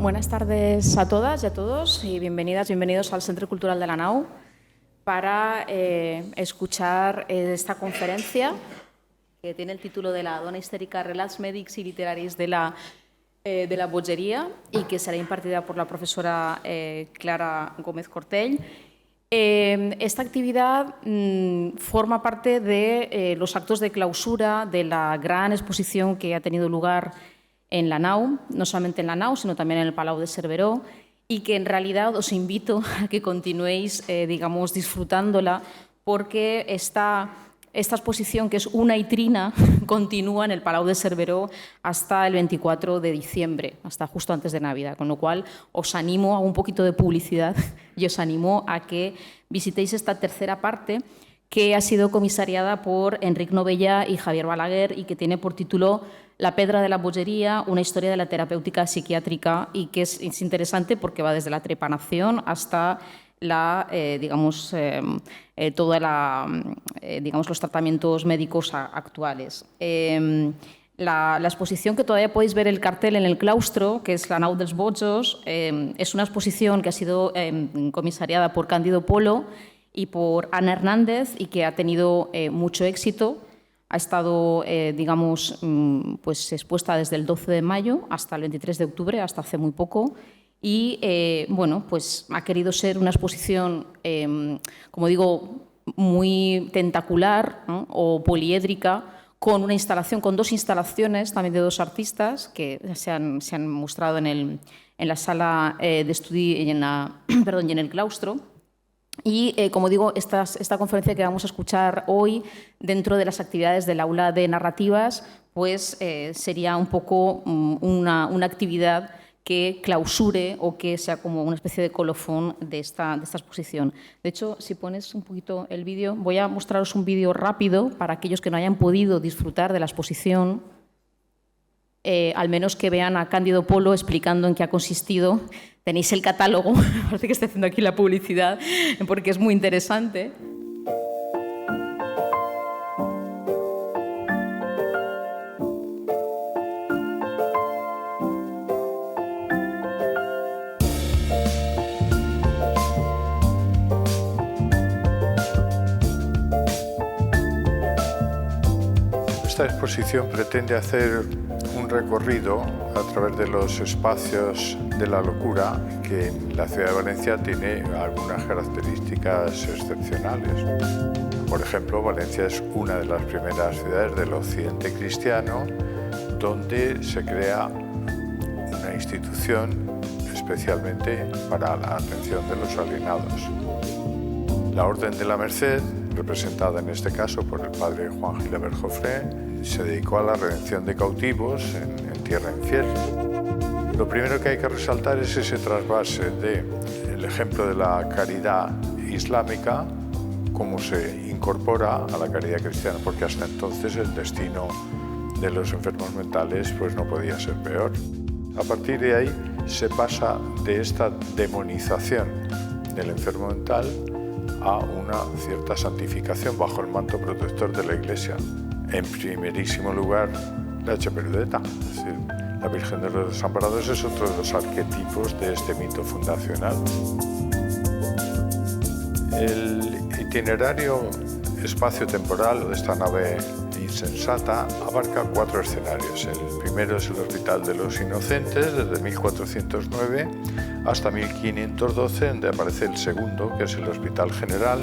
Buenas tardes a todas y a todos y bienvenidos al Centro Cultural de la Nau para escuchar esta conferencia que tiene el título de la Dona Histèrica, Relats Mèdics i Literaris de la Bogeria y que será impartida por la profesora Clara Gómez Cortell. Esta actividad forma parte de los actos de clausura de la gran exposición que ha tenido lugar en la Nau, no solamente en la Nau, sino también en el Palau de Cerveró, y que en realidad os invito a que continuéis, disfrutándola, porque esta exposición, que es una vitrina, continúa en el Palau de Cerveró hasta el 24 de diciembre, hasta justo antes de Navidad, con lo cual os animo a un poquito de publicidad y os animo a que visitéis esta tercera parte que ha sido comisariada por Enric Novella y Javier Balaguer y que tiene por título La Pedra de la Bogeria, una historia de la terapéutica psiquiátrica, y que es interesante porque va desde la trepanación hasta los tratamientos médicos actuales. La exposición, que todavía podéis ver el cartel en el claustro, que es la Nau dels Bojos, es una exposición que ha sido comisariada por Cándido Polo y por Ana Hernández y que ha tenido mucho éxito. Ha estado, expuesta desde el 12 de mayo hasta el 23 de octubre, hasta hace muy poco. Y, ha querido ser una exposición, como digo, muy tentacular, ¿no?, o poliédrica, con una instalación, con dos instalaciones también de dos artistas que se han mostrado en la sala de estudio y en el claustro. Y, como digo, esta conferencia que vamos a escuchar hoy, dentro de las actividades del aula de narrativas, pues sería un poco una actividad que clausure o que sea como una especie de colofón de esta exposición. De hecho, si pones un poquito el vídeo, voy a mostraros un vídeo rápido para aquellos que no hayan podido disfrutar de la exposición, al menos que vean a Cándido Polo explicando en qué ha consistido. Tenéis el catálogo, parece que estoy haciendo aquí la publicidad, porque es muy interesante. Esta exposición pretende hacer un recorrido a través de los espacios de la locura, que en la ciudad de Valencia tiene algunas características excepcionales. Por ejemplo, Valencia es una de las primeras ciudades del occidente cristiano donde se crea una institución especialmente para la atención de los alienados. La Orden de la Merced, representada en este caso por el padre Juan Gilabert Jofré, se dedicó a la redención de cautivos en tierra infiel. Lo primero que hay que resaltar es ese trasvase del ejemplo de la caridad islámica, cómo se incorpora a la caridad cristiana, porque hasta entonces el destino de los enfermos mentales pues no podía ser peor. A partir de ahí se pasa de esta demonización del enfermo mental a una cierta santificación bajo el manto protector de la Iglesia. En primerísimo lugar, la Chapeludeta, es decir, la Virgen de los Desamparados es otro de los arquetipos de este mito fundacional. El itinerario espacio-temporal de esta nave insensata abarca 4 escenarios. El primero es el Hospital de los Inocentes, desde 1409 hasta 1512, donde aparece el segundo, que es el Hospital General.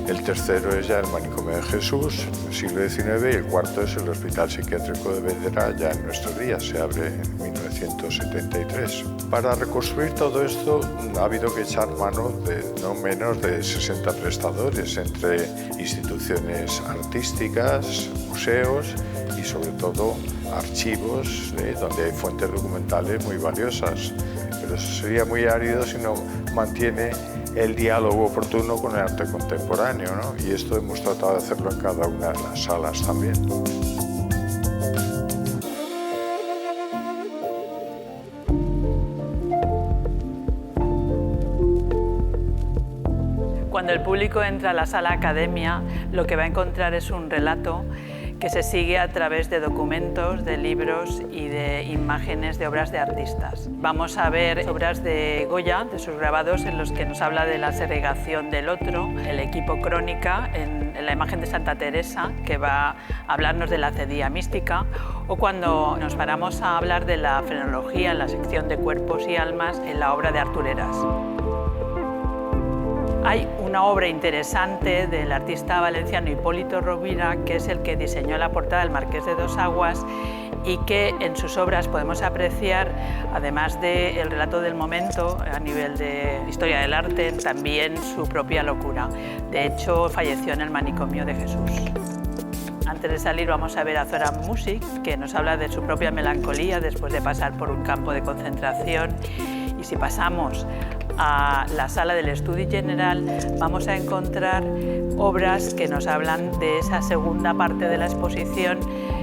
El tercero es ya el Manicomio de Jesús, en el siglo XIX, y el cuarto es el Hospital Psiquiátrico de Vedera, ya en nuestros días, se abre en 1973. Para reconstruir todo esto ha habido que echar mano de no menos de 60 prestadores, entre instituciones artísticas, museos y sobre todo archivos, donde hay fuentes documentales muy valiosas. Pero eso sería muy árido si no mantiene el diálogo oportuno con el arte contemporáneo, ¿no? Y esto hemos tratado de hacerlo en cada una de las salas también. Cuando el público entra a la sala Academia, lo que va a encontrar es un relato que se sigue a través de documentos, de libros y de imágenes de obras de artistas. Vamos a ver obras de Goya, de sus grabados, en los que nos habla de la segregación del otro, el equipo Crónica, en la imagen de Santa Teresa, que va a hablarnos de la cedilla mística, o cuando nos paramos a hablar de la frenología en la sección de cuerpos y almas en la obra de Artur Heras. Hay una obra interesante del artista valenciano Hipólito Rovira, que es el que diseñó la portada del Marqués de Dos Aguas y que en sus obras podemos apreciar, además del relato del momento a nivel de historia del arte, también su propia locura. De hecho, falleció en el manicomio de Jesús. Antes de salir vamos a ver a Zoran Music, que nos habla de su propia melancolía después de pasar por un campo de concentración. Y si pasamos a la sala del Estudi General, vamos a encontrar obras que nos hablan de esa segunda parte de la exposición,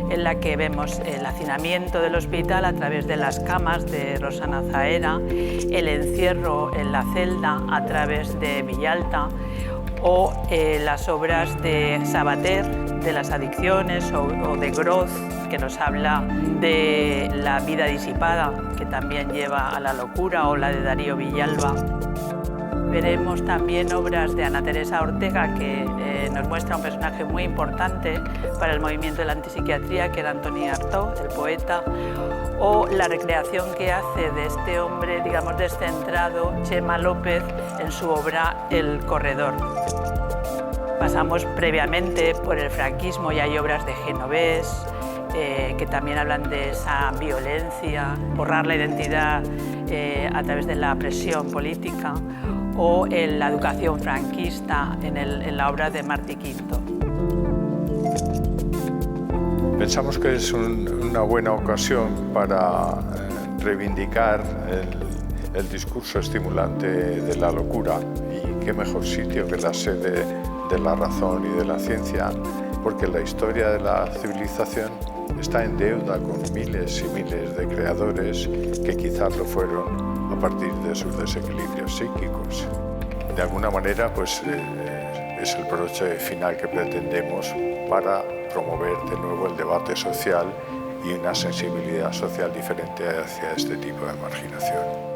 en la que vemos el hacinamiento del hospital a través de las camas de Rosana Zaera, el encierro en la celda a través de Villalta, o las obras de Sabater, de las adicciones, o de Groth, que nos habla de la vida disipada, que también lleva a la locura, o la de Darío Villalba. Veremos también obras de Ana Teresa Ortega, que nos muestra un personaje muy importante para el movimiento de la antipsiquiatría, que era Antoni Artaud, el poeta, o la recreación que hace de este hombre, digamos, descentrado, Chema López, en su obra El Corredor. Pasamos previamente por el franquismo y hay obras de Genovés, que también hablan de esa violencia, borrar la identidad a través de la presión política, o en la educación franquista en la obra de Martí Quinto. Pensamos que es una buena ocasión para reivindicar el discurso estimulante de la locura, y qué mejor sitio que la sede de la razón y de la ciencia, porque la historia de la civilización está en deuda con miles y miles de creadores que quizás lo fueron a partir de sus desequilibrios psíquicos. De alguna manera, pues es el broche final que pretendemos para promover de nuevo el debate social y una sensibilidad social diferente hacia este tipo de marginación.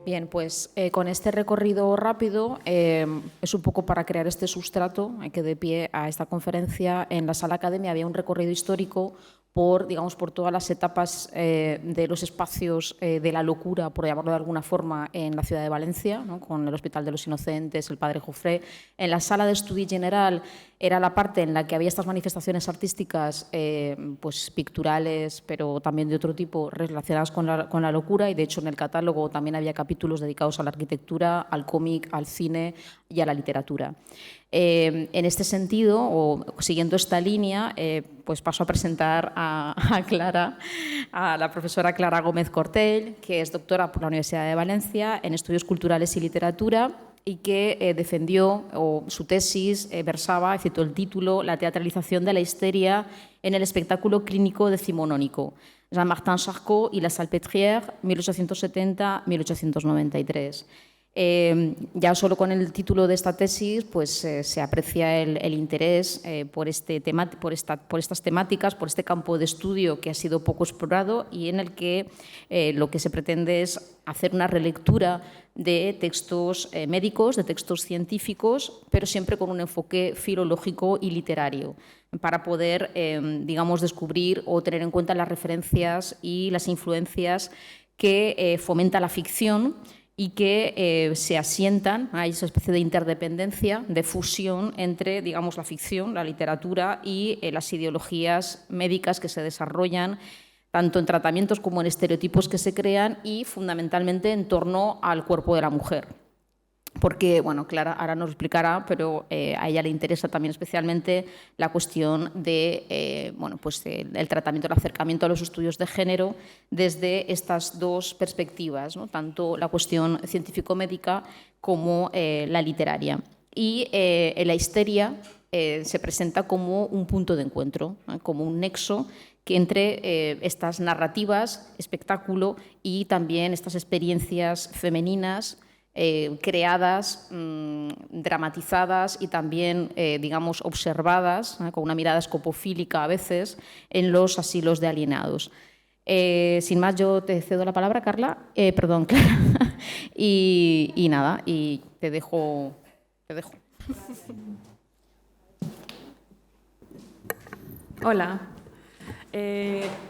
Bien, pues con este recorrido rápido es un poco para crear este sustrato que dé pie a esta conferencia. En la Sala Academia había un recorrido histórico por, digamos, por todas las etapas de los espacios de la locura, por llamarlo de alguna forma, en la ciudad de Valencia, ¿no? Con el Hospital de los Inocentes, el Padre Jofré. En la Sala de Estudi General era la parte en la que había estas manifestaciones artísticas pues picturales, pero también de otro tipo, relacionadas con la locura, y de hecho en el catálogo también había capítulos dedicados a la arquitectura, al cómic, al cine y a la literatura. En este sentido, o siguiendo esta línea, pues paso a presentar a Clara, a la profesora Clara Gómez Cortell, que es doctora por la Universidad de Valencia en Estudios Culturales y Literatura, y que defendió, o su tesis versaba, citó el título, la teatralización de la histeria en el espectáculo clínico decimonónico, Jean-Martin Charcot y La Salpêtrière, 1870-1893. Ya solo con el título de esta tesis pues, se aprecia el interés por estas temáticas, por este campo de estudio que ha sido poco explorado y en el que lo que se pretende es hacer una relectura de textos médicos, de textos científicos, pero siempre con un enfoque filológico y literario, para poder, digamos, descubrir o tener en cuenta las referencias y las influencias que fomenta la ficción y que se asientan, hay esa especie de interdependencia, de fusión entre, digamos, la ficción, la literatura y las ideologías médicas que se desarrollan tanto en tratamientos como en estereotipos que se crean y fundamentalmente en torno al cuerpo de la mujer. Porque, bueno, Clara ahora nos explicará, pero a ella le interesa también especialmente la cuestión de, bueno, pues el tratamiento, el acercamiento a los estudios de género desde estas dos perspectivas, ¿no? Tanto la cuestión científico-médica como la literaria. Y en la histeria se presenta como un punto de encuentro, como un nexo que entre estas narrativas, espectáculo y también estas experiencias femeninas creadas, dramatizadas y también, digamos, observadas con una mirada escopofílica a veces en los asilos de alienados. Sin más, yo te cedo la palabra, Clara, y nada, y te dejo. Hola.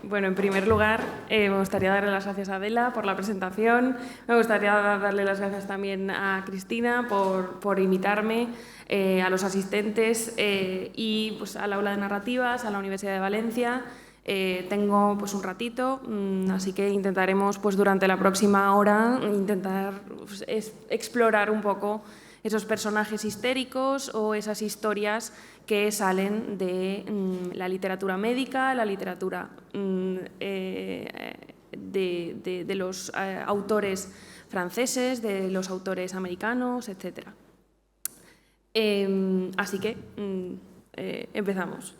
Bueno, en primer lugar, me gustaría darle las gracias a Adela por la presentación. Me gustaría darle las gracias también a Cristina por invitarme, a los asistentes y pues, al aula de narrativas, a la Universidad de Valencia. Tengo pues, un ratito, así que intentaremos pues, durante la próxima hora intentar pues, explorar un poco esos personajes histéricos o esas historias que salen de la literatura médica, la literatura de los autores franceses, de los autores americanos, etc. Así que empezamos.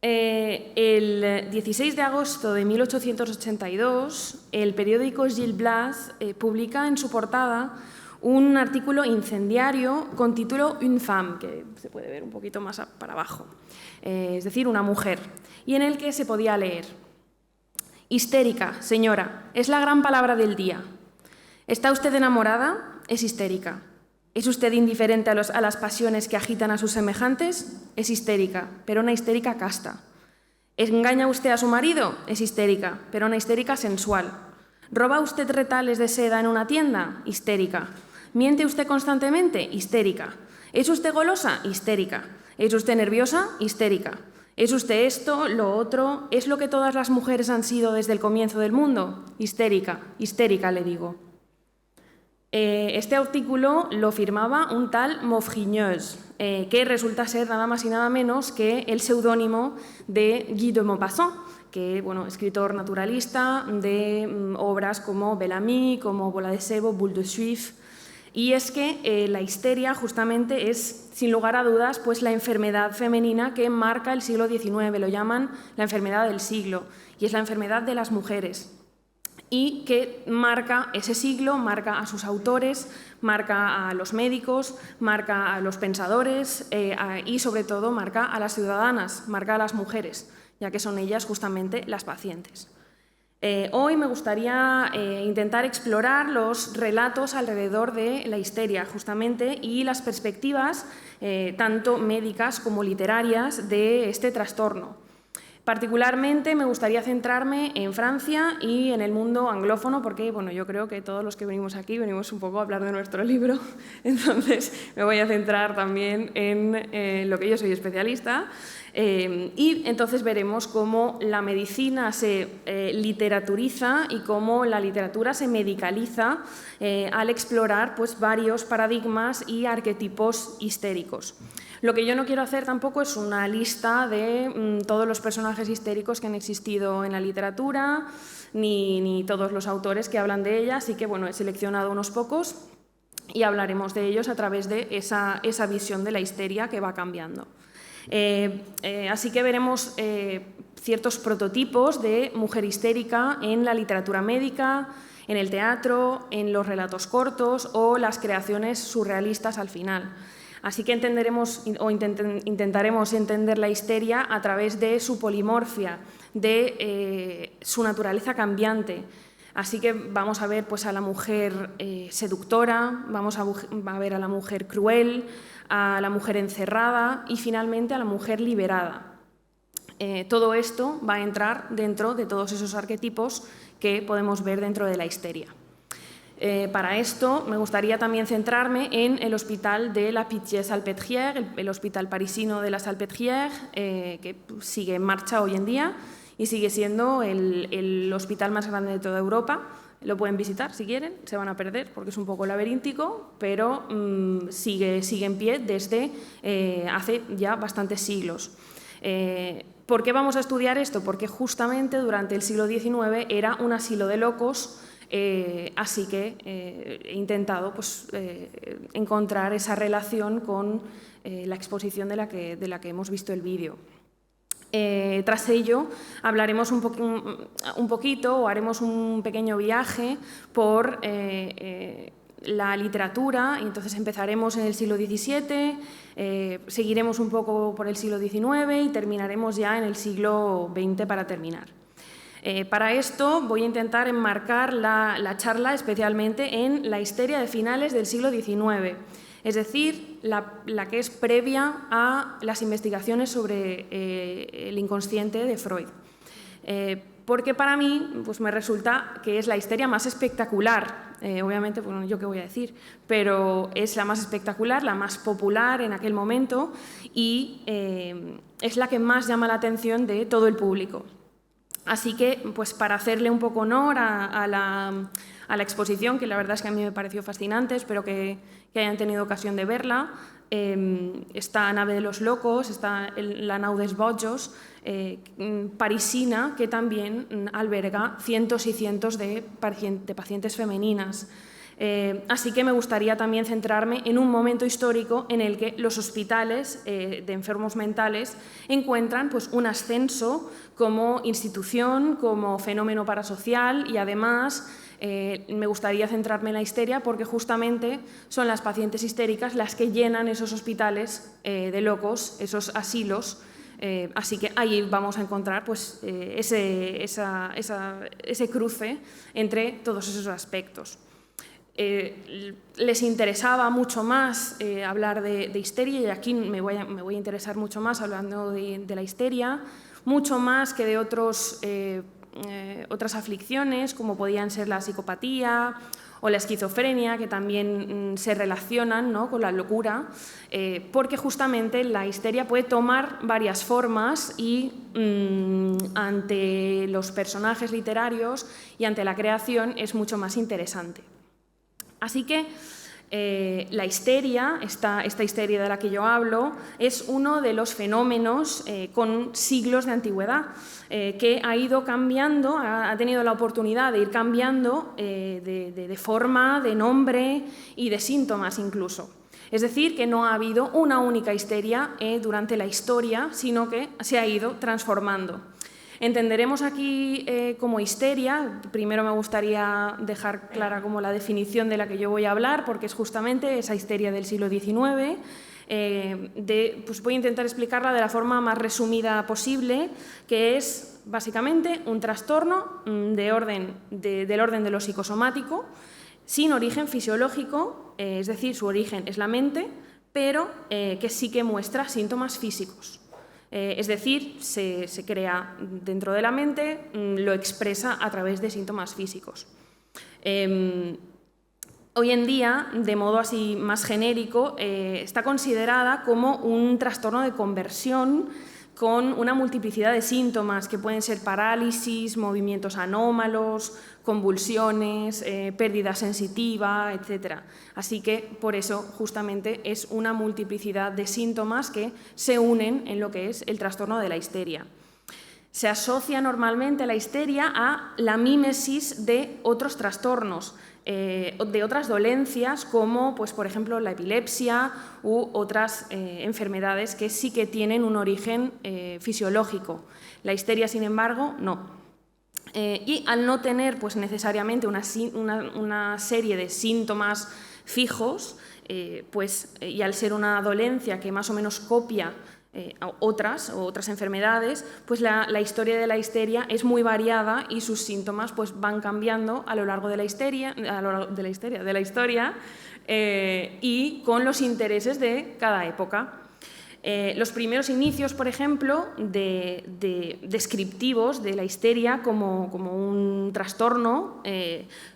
El 16 de agosto de 1882, el periódico Gil Blas publica en su portada un artículo incendiario con título Une femme, que se puede ver un poquito más para abajo, es decir, una mujer, y en el que se podía leer: histérica, señora, es la gran palabra del día. ¿Está usted enamorada? Es histérica. ¿Es usted indiferente a las pasiones que agitan a sus semejantes? Es histérica, pero una histérica casta. ¿Engaña usted a su marido? Es histérica, pero una histérica sensual. ¿Roba usted retales de seda en una tienda? Histérica. ¿Miente usted constantemente? Histérica. ¿Es usted golosa? Histérica. ¿Es usted nerviosa? Histérica. ¿Es usted esto, lo otro? ¿Es lo que todas las mujeres han sido desde el comienzo del mundo? Histérica. Histérica, le digo. Este artículo lo firmaba un tal Maufrigneuse, que resulta ser nada más y nada menos que el seudónimo de Guy de Maupassant, que, bueno, escritor naturalista de obras como Bel-Ami, como Bola de Sebo, Boule de Suif. Y es que la histeria justamente es, sin lugar a dudas, pues la enfermedad femenina que marca el siglo XIX, lo llaman la enfermedad del siglo, y es la enfermedad de las mujeres, y que marca ese siglo, marca a sus autores, marca a los médicos, marca a los pensadores y, sobre todo, marca a las ciudadanas, marca a las mujeres, ya que son ellas justamente las pacientes. Hoy me gustaría intentar explorar los relatos alrededor de la histeria, justamente, y las perspectivas, tanto médicas como literarias, de este trastorno. Particularmente me gustaría centrarme en Francia y en el mundo anglófono, porque bueno, yo creo que todos los que venimos aquí venimos un poco a hablar de nuestro libro, entonces me voy a centrar también en lo que yo soy especialista, y entonces veremos cómo la medicina se literaturiza y cómo la literatura se medicaliza al explorar pues, varios paradigmas y arquetipos histéricos. Lo que yo no quiero hacer tampoco es una lista de todos los personajes histéricos que han existido en la literatura, ni todos los autores que hablan de ella, así que bueno, he seleccionado unos pocos y hablaremos de ellos a través de esa visión de la histeria que va cambiando. Así que veremos ciertos prototipos de mujer histérica en la literatura médica, en el teatro, en los relatos cortos o las creaciones surrealistas al final. Así que entenderemos o intentaremos entender la histeria a través de su polimorfia, de su naturaleza cambiante. Así que vamos a ver pues, a la mujer seductora, vamos a ver a la mujer cruel, a la mujer encerrada y finalmente a la mujer liberada. Todo esto va a entrar dentro de todos esos arquetipos que podemos ver dentro de la histeria. Para esto me gustaría también centrarme en el hospital de la Pitié-Salpêtrière, el hospital parisino de la Salpêtrière, que sigue en marcha hoy en día y sigue siendo el hospital más grande de toda Europa. Lo pueden visitar si quieren, se van a perder porque es un poco laberíntico, pero sigue en pie desde hace ya bastantes siglos. ¿Por qué vamos a estudiar esto? Porque justamente durante el siglo XIX era un asilo de locos Así que he intentado pues, encontrar esa relación con la exposición de la que hemos visto el vídeo. Tras ello, hablaremos un poquito o haremos un pequeño viaje por la literatura, y entonces empezaremos en el siglo XVII, seguiremos un poco por el siglo XIX y terminaremos ya en el siglo XX para terminar. Para esto voy a intentar enmarcar la charla especialmente en la histeria de finales del siglo XIX, es decir, la que es previa a las investigaciones sobre el inconsciente de Freud. Porque para mí pues me resulta que es la histeria más espectacular, obviamente, bueno, yo qué voy a decir, pero es la más espectacular, la más popular en aquel momento y es la que más llama la atención de todo el público. Así que, pues para hacerle un poco honor a la exposición, que la verdad es que a mí me pareció fascinante, espero que hayan tenido ocasión de verla, esta nave de los locos, está la nau dels bojos, parisina, que también alberga cientos y cientos de pacientes femeninas. Así que me gustaría también centrarme en un momento histórico en el que los hospitales de enfermos mentales encuentran pues, un ascenso como institución, como fenómeno parasocial y además me gustaría centrarme en la histeria porque justamente son las pacientes histéricas las que llenan esos hospitales de locos, esos asilos. Así que ahí vamos a encontrar pues, ese cruce entre todos esos aspectos. Les interesaba mucho más hablar de histeria y aquí me voy a interesar mucho más hablando de la histeria, mucho más que de otras aflicciones como podían ser la psicopatía o la esquizofrenia, que también se relacionan, ¿no?, con la locura, porque justamente la histeria puede tomar varias formas y ante los personajes literarios y ante la creación es mucho más interesante. Así que la histeria, esta histeria de la que yo hablo, es uno de los fenómenos con siglos de antigüedad, que ha ido cambiando, ha tenido la oportunidad de ir cambiando de forma, de nombre y de síntomas incluso. Es decir, que no ha habido una única histeria durante la historia, sino que se ha ido transformando. Entenderemos aquí como histeria, primero me gustaría dejar clara como la definición de la que yo voy a hablar, porque es justamente esa histeria del siglo XIX. Pues voy a intentar explicarla de la forma más resumida posible, que es básicamente un trastorno del orden de lo psicosomático, sin origen fisiológico, es decir, su origen es la mente, pero que sí que muestra síntomas físicos. Es decir, se crea dentro de la mente, lo expresa a través de síntomas físicos. Hoy en día, de modo así más genérico, está considerada como un trastorno de conversión con una multiplicidad de síntomas que pueden ser parálisis, movimientos anómalos, convulsiones, pérdida sensitiva, etc. Así que, por eso, justamente, es una multiplicidad de síntomas que se unen en lo que es el trastorno de la histeria. Se asocia normalmente la histeria a la mímesis de otros trastornos, de otras dolencias como, pues, por ejemplo, la epilepsia u otras enfermedades que sí que tienen un origen fisiológico. La histeria, sin embargo, no. Y al no tener pues, necesariamente una serie de síntomas fijos, y al ser una dolencia que más o menos copia otras enfermedades, pues la historia de la histeria es muy variada y sus síntomas pues, van cambiando a lo largo de la historia y con los intereses de cada época. Los primeros inicios, por ejemplo, descriptivos de la histeria como un trastorno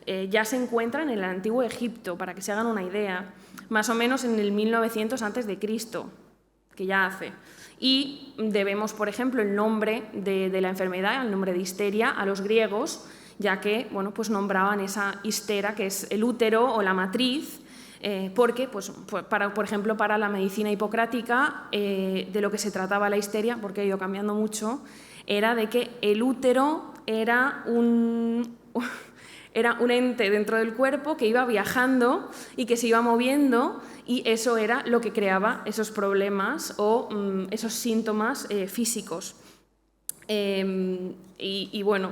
ya se encuentran en el Antiguo Egipto, para que se hagan una idea, más o menos en el 1900 a.C., que ya hace. Y debemos, por ejemplo, el nombre de la enfermedad, el nombre de histeria, a los griegos, ya que bueno, pues nombraban esa histera, que es el útero o la matriz, porque, pues, por ejemplo, para la medicina hipocrática, de lo que se trataba la histeria, porque ha ido cambiando mucho, era de que el útero era Era un ente dentro del cuerpo que iba viajando y que se iba moviendo, y eso era lo que creaba esos problemas o esos síntomas físicos. Y bueno,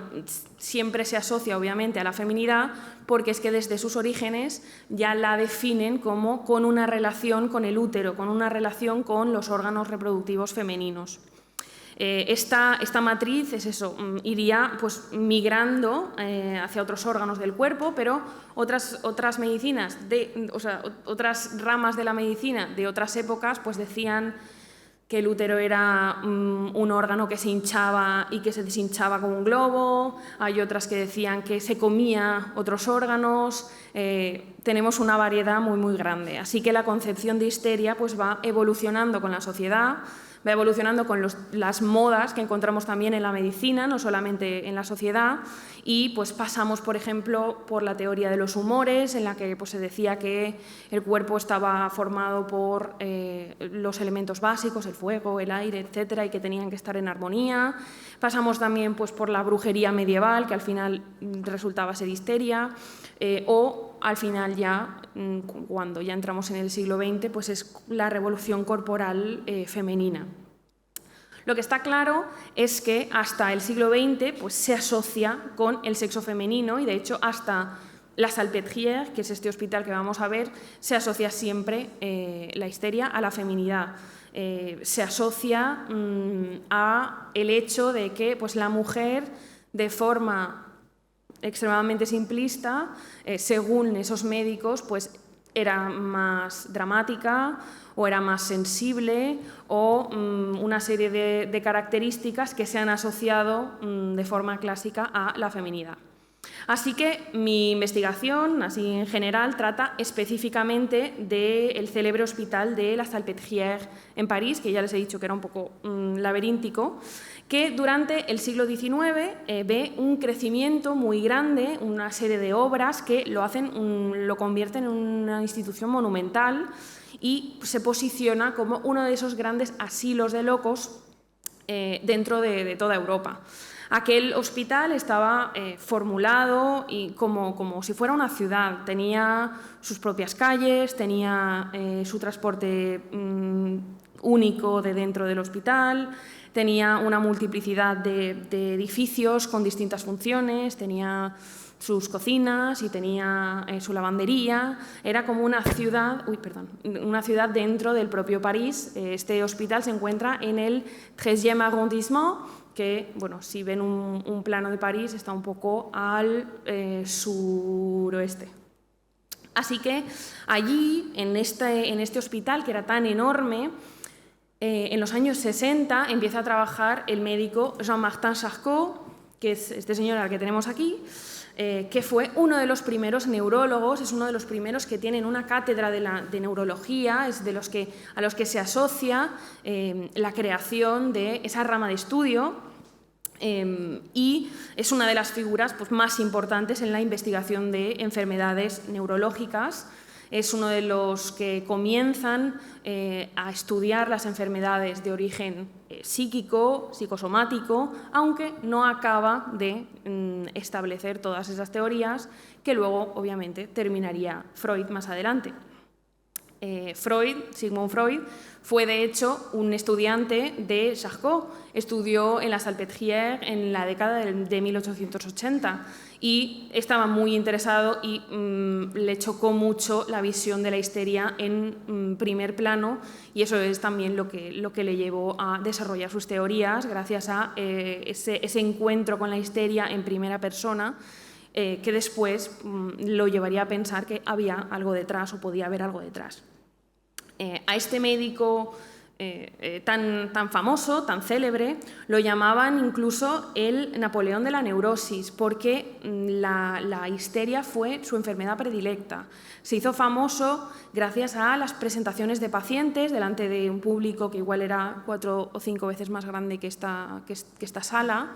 siempre se asocia obviamente a la feminidad porque es que desde sus orígenes ya la definen como con una relación con el útero, con una relación con los órganos reproductivos femeninos. Esta matriz es eso, iría pues migrando hacia otros órganos del cuerpo, pero otras medicinas, otras ramas de la medicina de otras épocas pues decían que el útero era un órgano que se hinchaba y que se deshinchaba como un globo. Hay otras que decían que se comía otros órganos. Tenemos una variedad muy grande. Así que la concepción de histeria pues va evolucionando con la sociedad, va evolucionando con las modas que encontramos también en la medicina, no solamente en la sociedad, y pues pasamos, por ejemplo, por la teoría de los humores, en la que pues, se decía que el cuerpo estaba formado por los elementos básicos, el fuego, el aire, etcétera, y que tenían que estar en armonía. Pasamos también pues, por la brujería medieval, que al final resultaba ser histeria, o al final ya, cuando ya entramos en el siglo XX, pues es la revolución corporal femenina. Lo que está claro es que hasta el siglo XX pues, se asocia con el sexo femenino, y de hecho hasta la Salpêtrière, que es este hospital que vamos a ver, se asocia siempre la histeria a la feminidad. Se asocia a el hecho de que pues, la mujer, de forma extremadamente simplista, según esos médicos, pues era más dramática o era más sensible, o una serie de características que se han asociado de forma clásica a la feminidad. Así que mi investigación, así en general, trata específicamente del célebre hospital de la Salpêtrière en París, que ya les he dicho que era un poco laberíntico, que durante el siglo XIX ve un crecimiento muy grande, una serie de obras que lo convierten en una institución monumental y se posiciona como uno de esos grandes asilos de locos dentro de toda Europa. Aquel hospital estaba formulado y como si fuera una ciudad. Tenía sus propias calles, tenía su transporte único de dentro del hospital, tenía una multiplicidad de edificios con distintas funciones, tenía sus cocinas y tenía su lavandería. Era como una ciudad, una ciudad dentro del propio París. Este hospital se encuentra en el 13e arrondissement, que, bueno, si ven un plano de París, está un poco al suroeste. Así que allí, en este hospital, que era tan enorme, en los años 60 empieza a trabajar el médico Jean-Martin Charcot, que es este señor al que tenemos aquí, que fue uno de los primeros neurólogos, es uno de los primeros que tienen una cátedra de neurología, es de a los que se asocia la creación de esa rama de estudio, y es una de las figuras pues, más importantes en la investigación de enfermedades neurológicas. Es uno de los que comienzan a estudiar las enfermedades de origen psíquico, psicosomático, aunque no acaba de establecer todas esas teorías que luego, obviamente, terminaría Freud más adelante. Sigmund Freud, fue de hecho un estudiante de Charcot, estudió en la Salpêtrière en la década de 1880 y estaba muy interesado y le chocó mucho la visión de la histeria en primer plano, y eso es también lo que le llevó a desarrollar sus teorías gracias a ese encuentro con la histeria en primera persona, que después lo llevaría a pensar que había algo detrás o podía haber algo detrás. A este médico tan famoso, tan célebre, lo llamaban incluso el Napoleón de la neurosis, porque la histeria fue su enfermedad predilecta. Se hizo famoso gracias a las presentaciones de pacientes delante de un público que igual era 4 o 5 veces más grande que esta sala,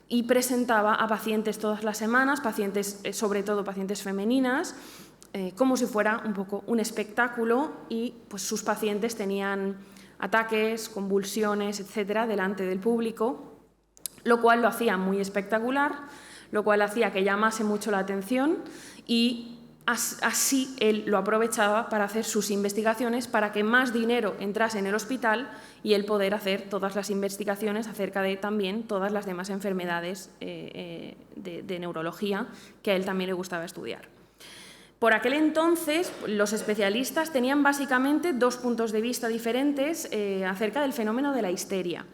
y presentaba a pacientes todas las semanas, sobre todo pacientes femeninas, como si fuera un poco un espectáculo, y pues sus pacientes tenían ataques, convulsiones, etcétera, delante del público, lo cual lo hacía muy espectacular, lo cual hacía que llamase mucho la atención y así él lo aprovechaba para hacer sus investigaciones para que más dinero entrase en el hospital y él poder hacer todas las investigaciones acerca de también todas las demás enfermedades de neurología que a él también le gustaba estudiar. Por aquel entonces, los especialistas tenían básicamente dos puntos de vista diferentes acerca del fenómeno de la histeria.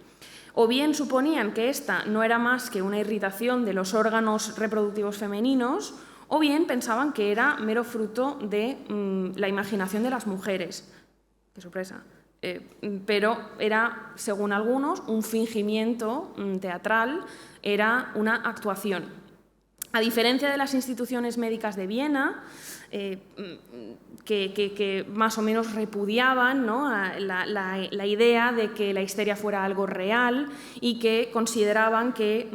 O bien suponían que esta no era más que una irritación de los órganos reproductivos femeninos, o bien pensaban que era mero fruto de la imaginación de las mujeres. ¡Qué sorpresa! Pero era, según algunos, un fingimiento teatral, era una actuación. A diferencia de las instituciones médicas de Viena, que más o menos repudiaban, ¿no?, la idea de que la histeria fuera algo real y que consideraban que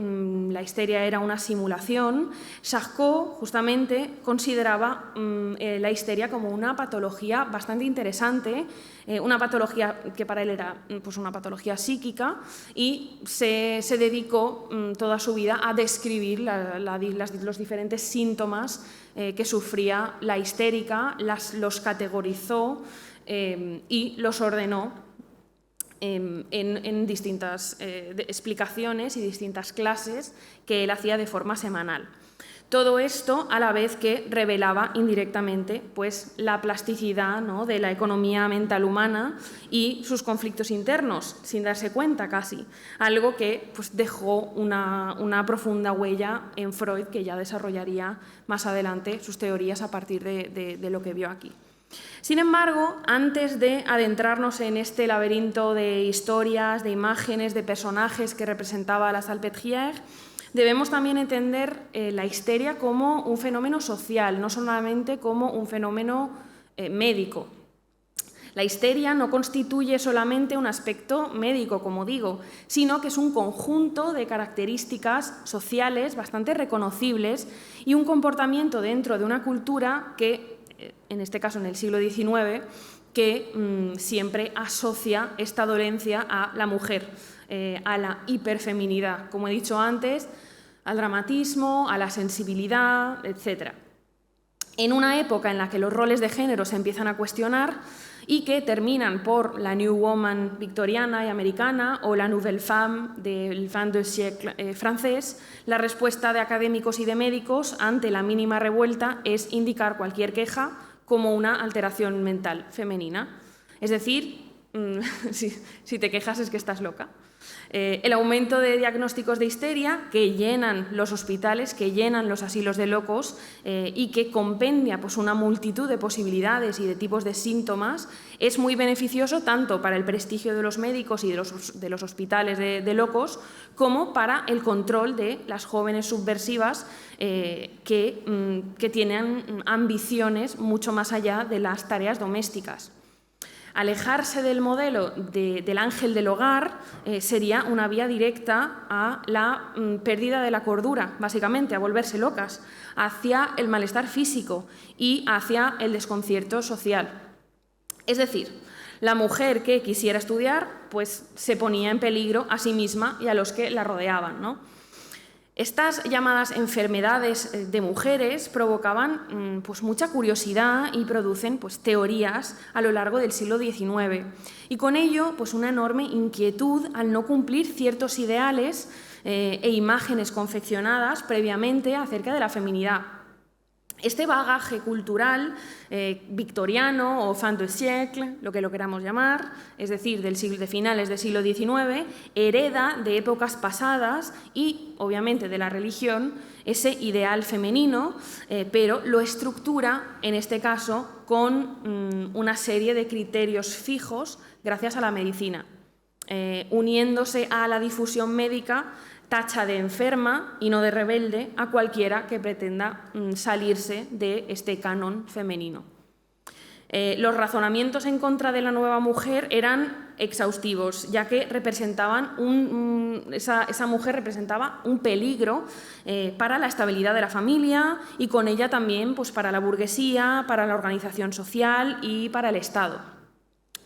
la histeria era una simulación, Charcot justamente consideraba la histeria como una patología bastante interesante, una patología que para él era pues, una patología psíquica, y se dedicó toda su vida a describir los diferentes síntomas que sufría la histérica, los categorizó y los ordenó en distintas explicaciones y distintas clases que él hacía de forma semanal. Todo esto a la vez que revelaba indirectamente pues, la plasticidad, ¿no?, de la economía mental humana y sus conflictos internos, sin darse cuenta casi, algo que pues, dejó una profunda huella en Freud, que ya desarrollaría más adelante sus teorías a partir de lo que vio aquí. Sin embargo, antes de adentrarnos en este laberinto de historias, de imágenes, de personajes que representaba la Salpêtrière, debemos también entender la histeria como un fenómeno social, no solamente como un fenómeno médico. La histeria no constituye solamente un aspecto médico, como digo, sino que es un conjunto de características sociales bastante reconocibles y un comportamiento dentro de una cultura que, en este caso en el siglo XIX, que siempre asocia esta dolencia a la mujer, a la hiperfeminidad, como he dicho antes, al dramatismo, a la sensibilidad, etc. En una época en la que los roles de género se empiezan a cuestionar y que terminan por la New Woman victoriana y americana o la Nouvelle Femme del fin de siècle francés, la respuesta de académicos y de médicos ante la mínima revuelta es indicar cualquier queja como una alteración mental femenina. Es decir, si te quejas es que estás loca. El aumento de diagnósticos de histeria que llenan los hospitales, que llenan los asilos de locos y que compendia pues, una multitud de posibilidades y de tipos de síntomas, es muy beneficioso tanto para el prestigio de los médicos y de los hospitales de locos como para el control de las jóvenes subversivas que tienen ambiciones mucho más allá de las tareas domésticas. Alejarse del modelo del ángel del hogar sería una vía directa a la pérdida de la cordura, básicamente, a volverse locas, hacia el malestar físico y hacia el desconcierto social. Es decir, la mujer que quisiera estudiar pues, se ponía en peligro a sí misma y a los que la rodeaban, ¿no? Estas llamadas enfermedades de mujeres provocaban pues, mucha curiosidad y producen pues, teorías a lo largo del siglo XIX. Y con ello pues, una enorme inquietud al no cumplir ciertos ideales e imágenes confeccionadas previamente acerca de la feminidad. Este bagaje cultural victoriano o fin de siècle, lo que lo queramos llamar, es decir, de finales del siglo XIX, hereda de épocas pasadas y, obviamente, de la religión, ese ideal femenino, pero lo estructura, en este caso, con una serie de criterios fijos gracias a la medicina. Uniéndose a la difusión médica, tacha de enferma y no de rebelde a cualquiera que pretenda salirse de este canon femenino. Los razonamientos en contra de la nueva mujer eran exhaustivos, ya que representaban esa mujer representaba un peligro para la estabilidad de la familia y con ella también pues, para la burguesía, para la organización social y para el Estado.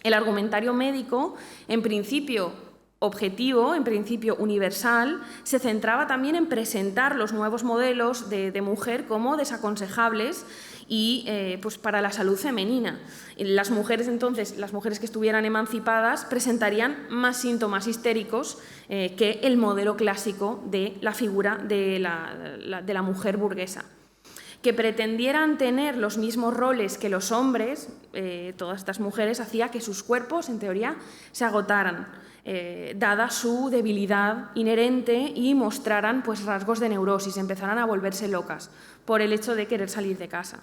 El argumentario médico, en principio, objetivo, en principio universal, se centraba también en presentar los nuevos modelos de mujer como desaconsejables y pues para la salud femenina. Las mujeres, entonces, las mujeres que estuvieran emancipadas presentarían más síntomas histéricos que el modelo clásico de la figura de la mujer burguesa. Que pretendieran tener los mismos roles que los hombres, todas estas mujeres, hacía que sus cuerpos, en teoría, se agotaran, dada su debilidad inherente, y mostraran pues, rasgos de neurosis, empezaran a volverse locas por el hecho de querer salir de casa.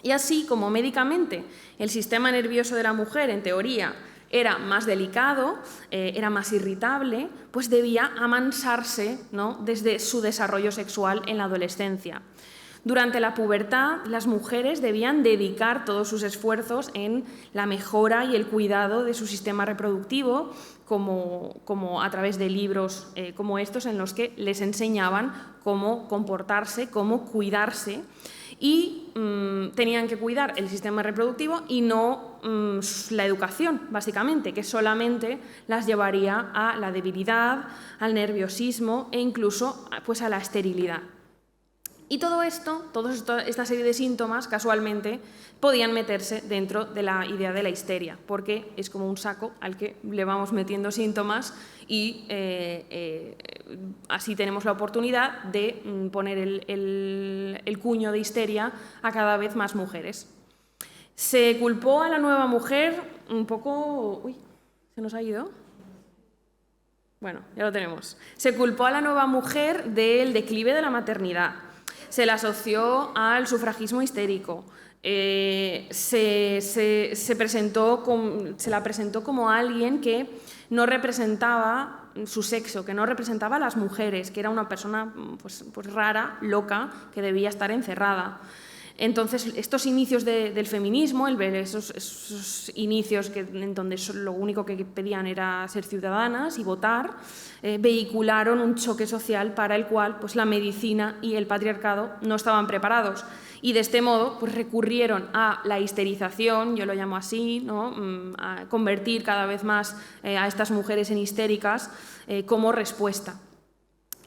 Y así como médicamente el sistema nervioso de la mujer, en teoría, era más delicado, era más irritable, pues debía amansarse, ¿no?, desde su desarrollo sexual en la adolescencia. Durante la pubertad, las mujeres debían dedicar todos sus esfuerzos en la mejora y el cuidado de su sistema reproductivo, como a través de libros como estos, en los que les enseñaban cómo comportarse, cómo cuidarse, y tenían que cuidar el sistema reproductivo y no la educación, básicamente, que solamente las llevaría a la debilidad, al nerviosismo e incluso pues, a la esterilidad. Y todo esto, toda esta serie de síntomas, casualmente, podían meterse dentro de la idea de la histeria, porque es como un saco al que le vamos metiendo síntomas y así tenemos la oportunidad de poner el cuño de histeria a cada vez más mujeres. Se culpó a la nueva mujer un poco... Uy, ¿se nos ha ido? Bueno, ya lo tenemos. Se culpó a la nueva mujer del declive de la maternidad. Se la asoció al sufragismo histérico, se la presentó como alguien que no representaba su sexo, que no representaba a las mujeres, que era una persona pues rara, loca, que debía estar encerrada. Entonces, estos inicios del feminismo, el ver esos inicios en donde lo único que pedían era ser ciudadanas y votar, vehicularon un choque social para el cual pues, la medicina y el patriarcado no estaban preparados. Y de este modo pues, recurrieron a la histerización, yo lo llamo así, ¿no?, a convertir cada vez más a estas mujeres en histéricas como respuesta.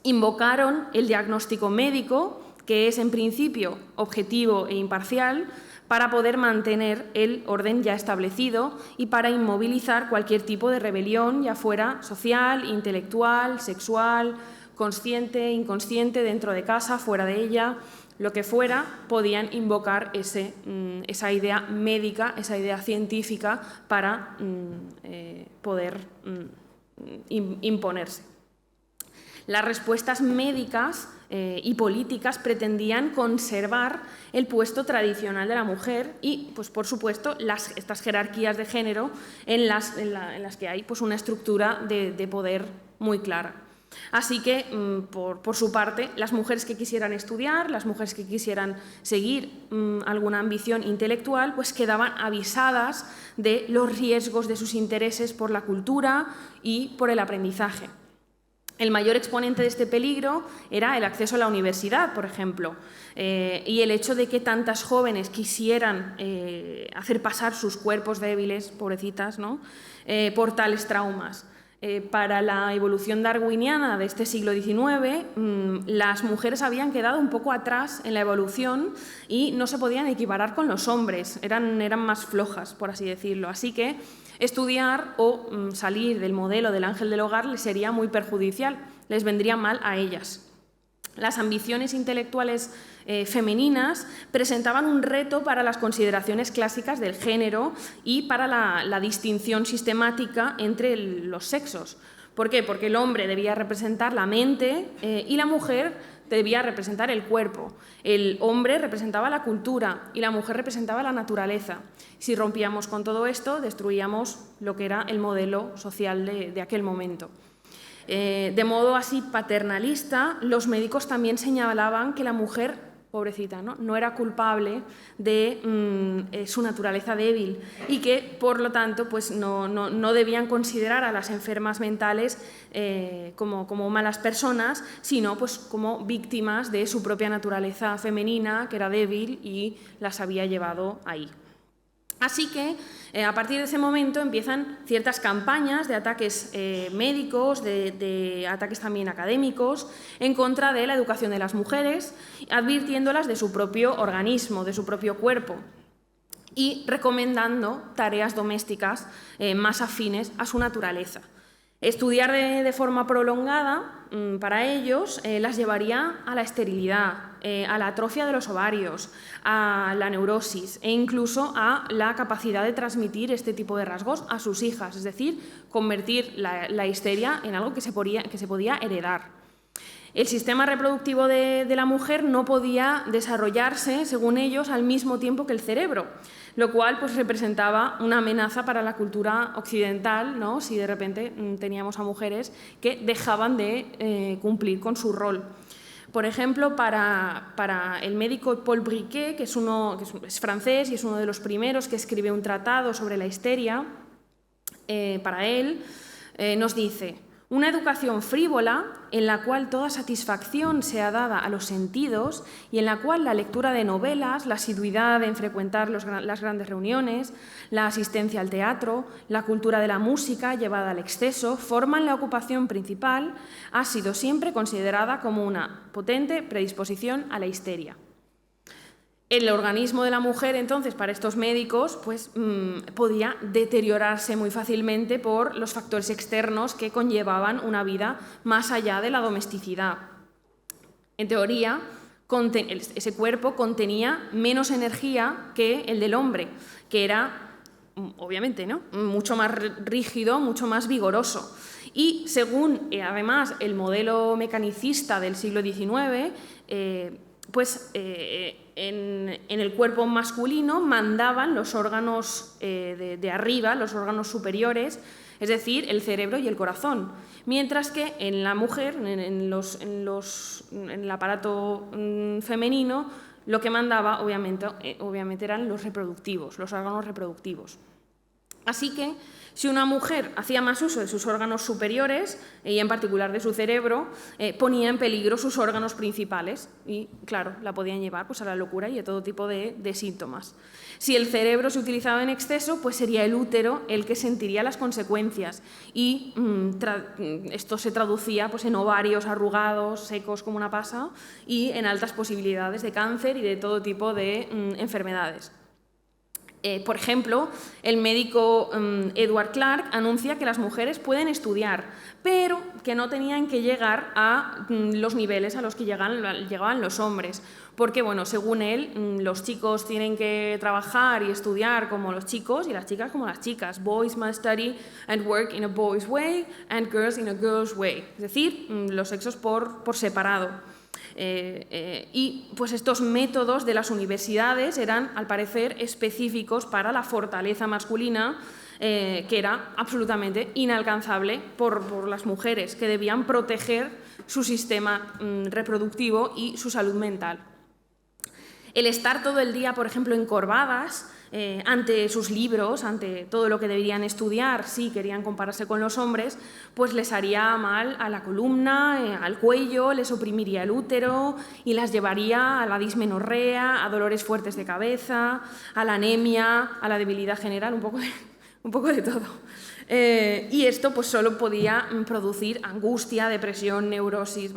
Invocaron el diagnóstico médico, que es en principio objetivo e imparcial, para poder mantener el orden ya establecido y para inmovilizar cualquier tipo de rebelión, ya fuera social, intelectual, sexual, consciente, inconsciente, dentro de casa, fuera de ella, lo que fuera, podían invocar esa idea médica, esa idea científica para poder imponerse. Las respuestas médicas y políticas pretendían conservar el puesto tradicional de la mujer y, pues, por supuesto, estas jerarquías de género en las que hay pues, una estructura de poder muy clara. Así que, por su parte, las mujeres que quisieran estudiar, las mujeres que quisieran seguir alguna ambición intelectual, pues quedaban avisadas de los riesgos de sus intereses por la cultura y por el aprendizaje. El mayor exponente de este peligro era el acceso a la universidad, por ejemplo, y el hecho de que tantas jóvenes quisieran hacer pasar sus cuerpos débiles, pobrecitas, ¿no?, por tales traumas. Para la evolución darwiniana de este siglo XIX, las mujeres habían quedado un poco atrás en la evolución y no se podían equiparar con los hombres, eran más flojas, por así decirlo. Así que estudiar o salir del modelo del ángel del hogar les sería muy perjudicial, les vendría mal a ellas. Las ambiciones intelectuales femeninas presentaban un reto para las consideraciones clásicas del género y para la distinción sistemática entre los sexos. ¿Por qué? Porque el hombre debía representar la mente y la mujer debía representar el cuerpo. El hombre representaba la cultura y la mujer representaba la naturaleza. Si rompíamos con todo esto, destruíamos lo que era el modelo social de aquel momento. De modo así paternalista, los médicos también señalaban que la mujer, pobrecita, no era culpable de su naturaleza débil y que, por lo tanto, pues no debían considerar a las enfermas mentales como malas personas, sino pues, como víctimas de su propia naturaleza femenina, que era débil y las había llevado ahí. Así que a partir de ese momento empiezan ciertas campañas de ataques médicos, de ataques también académicos, en contra de la educación de las mujeres, advirtiéndolas de su propio organismo, de su propio cuerpo, y recomendando tareas domésticas más afines a su naturaleza. Estudiar de forma prolongada, para ellos, las llevaría a la esterilidad, a la atrofia de los ovarios, a la neurosis e incluso a la capacidad de transmitir este tipo de rasgos a sus hijas, es decir, convertir la histeria en algo que se podía heredar. El sistema reproductivo de la mujer no podía desarrollarse, según ellos, al mismo tiempo que el cerebro, lo cual pues, representaba una amenaza para la cultura occidental, ¿no? Si de repente teníamos a mujeres que dejaban de cumplir con su rol. Por ejemplo, para el médico Paul Briquet, que es francés y es uno de los primeros que escribe un tratado sobre la histeria, para él nos dice: una educación frívola en la cual toda satisfacción sea dada a los sentidos y en la cual la lectura de novelas, la asiduidad en frecuentar las grandes reuniones, la asistencia al teatro, la cultura de la música llevada al exceso, forman la ocupación principal, ha sido siempre considerada como una potente predisposición a la histeria. El organismo de la mujer, entonces, para estos médicos, pues, podía deteriorarse muy fácilmente por los factores externos que conllevaban una vida más allá de la domesticidad. En teoría, ese cuerpo contenía menos energía que el del hombre, que era, obviamente, ¿no?, mucho más rígido, mucho más vigoroso. Y según, además, el modelo mecanicista del siglo XIX, en el cuerpo masculino mandaban los órganos de arriba, los órganos superiores, es decir, el cerebro y el corazón, mientras que en la mujer, en el aparato femenino, lo que mandaba obviamente eran los reproductivos, los órganos reproductivos. Así que, si una mujer hacía más uso de sus órganos superiores, y en particular de su cerebro, ponía en peligro sus órganos principales y, claro, la podían llevar pues, a la locura y a todo tipo de síntomas. Si el cerebro se utilizaba en exceso, pues sería el útero el que sentiría las consecuencias y esto se traducía pues, en ovarios arrugados, secos como una pasa y en altas posibilidades de cáncer y de todo tipo de enfermedades. Por ejemplo, el médico Edward Clark anuncia que las mujeres pueden estudiar, pero que no tenían que llegar a los niveles a los que llegaban los hombres, porque, bueno, según él, los chicos tienen que trabajar y estudiar como los chicos y las chicas como las chicas. Boys must study and work in a boy's way and girls in a girl's way, es decir, los sexos por separado. Y pues estos métodos de las universidades eran, al parecer, específicos para la fortaleza masculina, que era absolutamente inalcanzable por las mujeres, que debían proteger su sistema reproductivo y su salud mental. El estar todo el día, por ejemplo, encorvadas ante sus libros, ante todo lo que deberían estudiar, si querían compararse con los hombres, pues les haría mal a la columna, al cuello, les oprimiría el útero y las llevaría a la dismenorrea, a dolores fuertes de cabeza, a la anemia, a la debilidad general, un poco de todo. Y esto pues solo podía producir angustia, depresión, neurosis,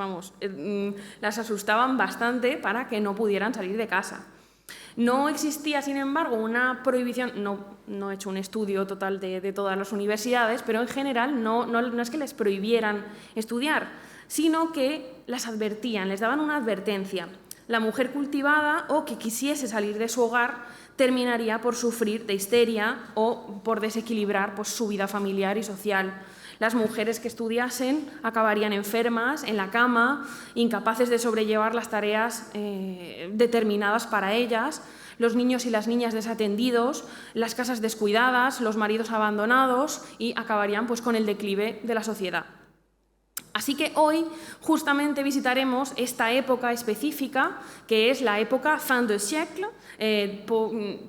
las asustaban bastante para que no pudieran salir de casa. No existía, sin embargo, una prohibición, no he hecho un estudio total de todas las universidades, pero en general no es que les prohibieran estudiar, sino que las advertían, les daban una advertencia. La mujer cultivada o que quisiese salir de su hogar terminaría por sufrir de histeria o por desequilibrar pues, su vida familiar y social. Las mujeres que estudiasen acabarían enfermas, en la cama, incapaces de sobrellevar las tareas determinadas para ellas, los niños y las niñas desatendidos, las casas descuidadas, los maridos abandonados y acabarían pues, con el declive de la sociedad. Así que hoy justamente visitaremos esta época específica, que es la época fin de siècle,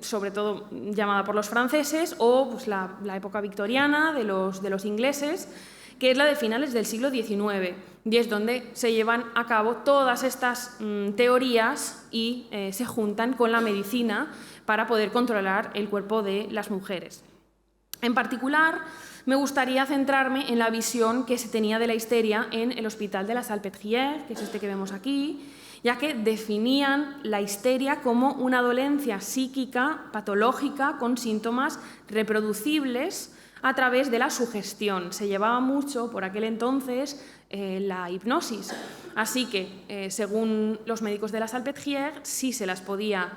sobre todo llamada por los franceses, o pues, la época victoriana de los ingleses, que es la de finales del siglo XIX, y es donde se llevan a cabo todas estas teorías y se juntan con la medicina para poder controlar el cuerpo de las mujeres. En particular, me gustaría centrarme en la visión que se tenía de la histeria en el Hospital de la Salpêtrière, que es este que vemos aquí, ya que definían la histeria como una dolencia psíquica patológica con síntomas reproducibles a través de la sugestión. Se llevaba mucho por aquel entonces la hipnosis, así que según los médicos de la Salpêtrière, si se las podía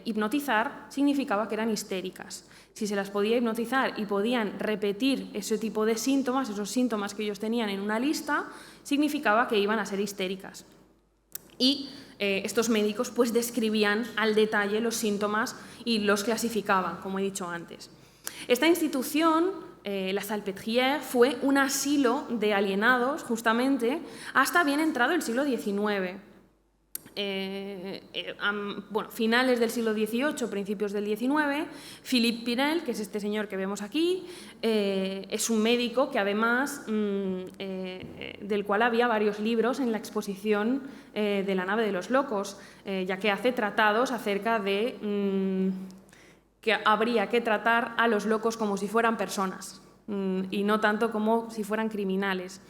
hipnotizar, significaba que eran histéricas. Si se las podía hipnotizar y podían repetir ese tipo de síntomas, esos síntomas que ellos tenían en una lista, significaba que iban a ser histéricas. Y estos médicos pues describían al detalle los síntomas y los clasificaban, como he dicho antes. Esta institución, la Salpêtrière, fue un asilo de alienados, justamente, hasta bien entrado el siglo XIX. Finales del siglo XVIII, principios del XIX, Philippe Pinel, que es este señor que vemos aquí, es un médico que además, del cual había varios libros en la exposición de la nave de los locos, ya que hace tratados acerca de que habría que tratar a los locos como si fueran personas y no tanto como si fueran criminales.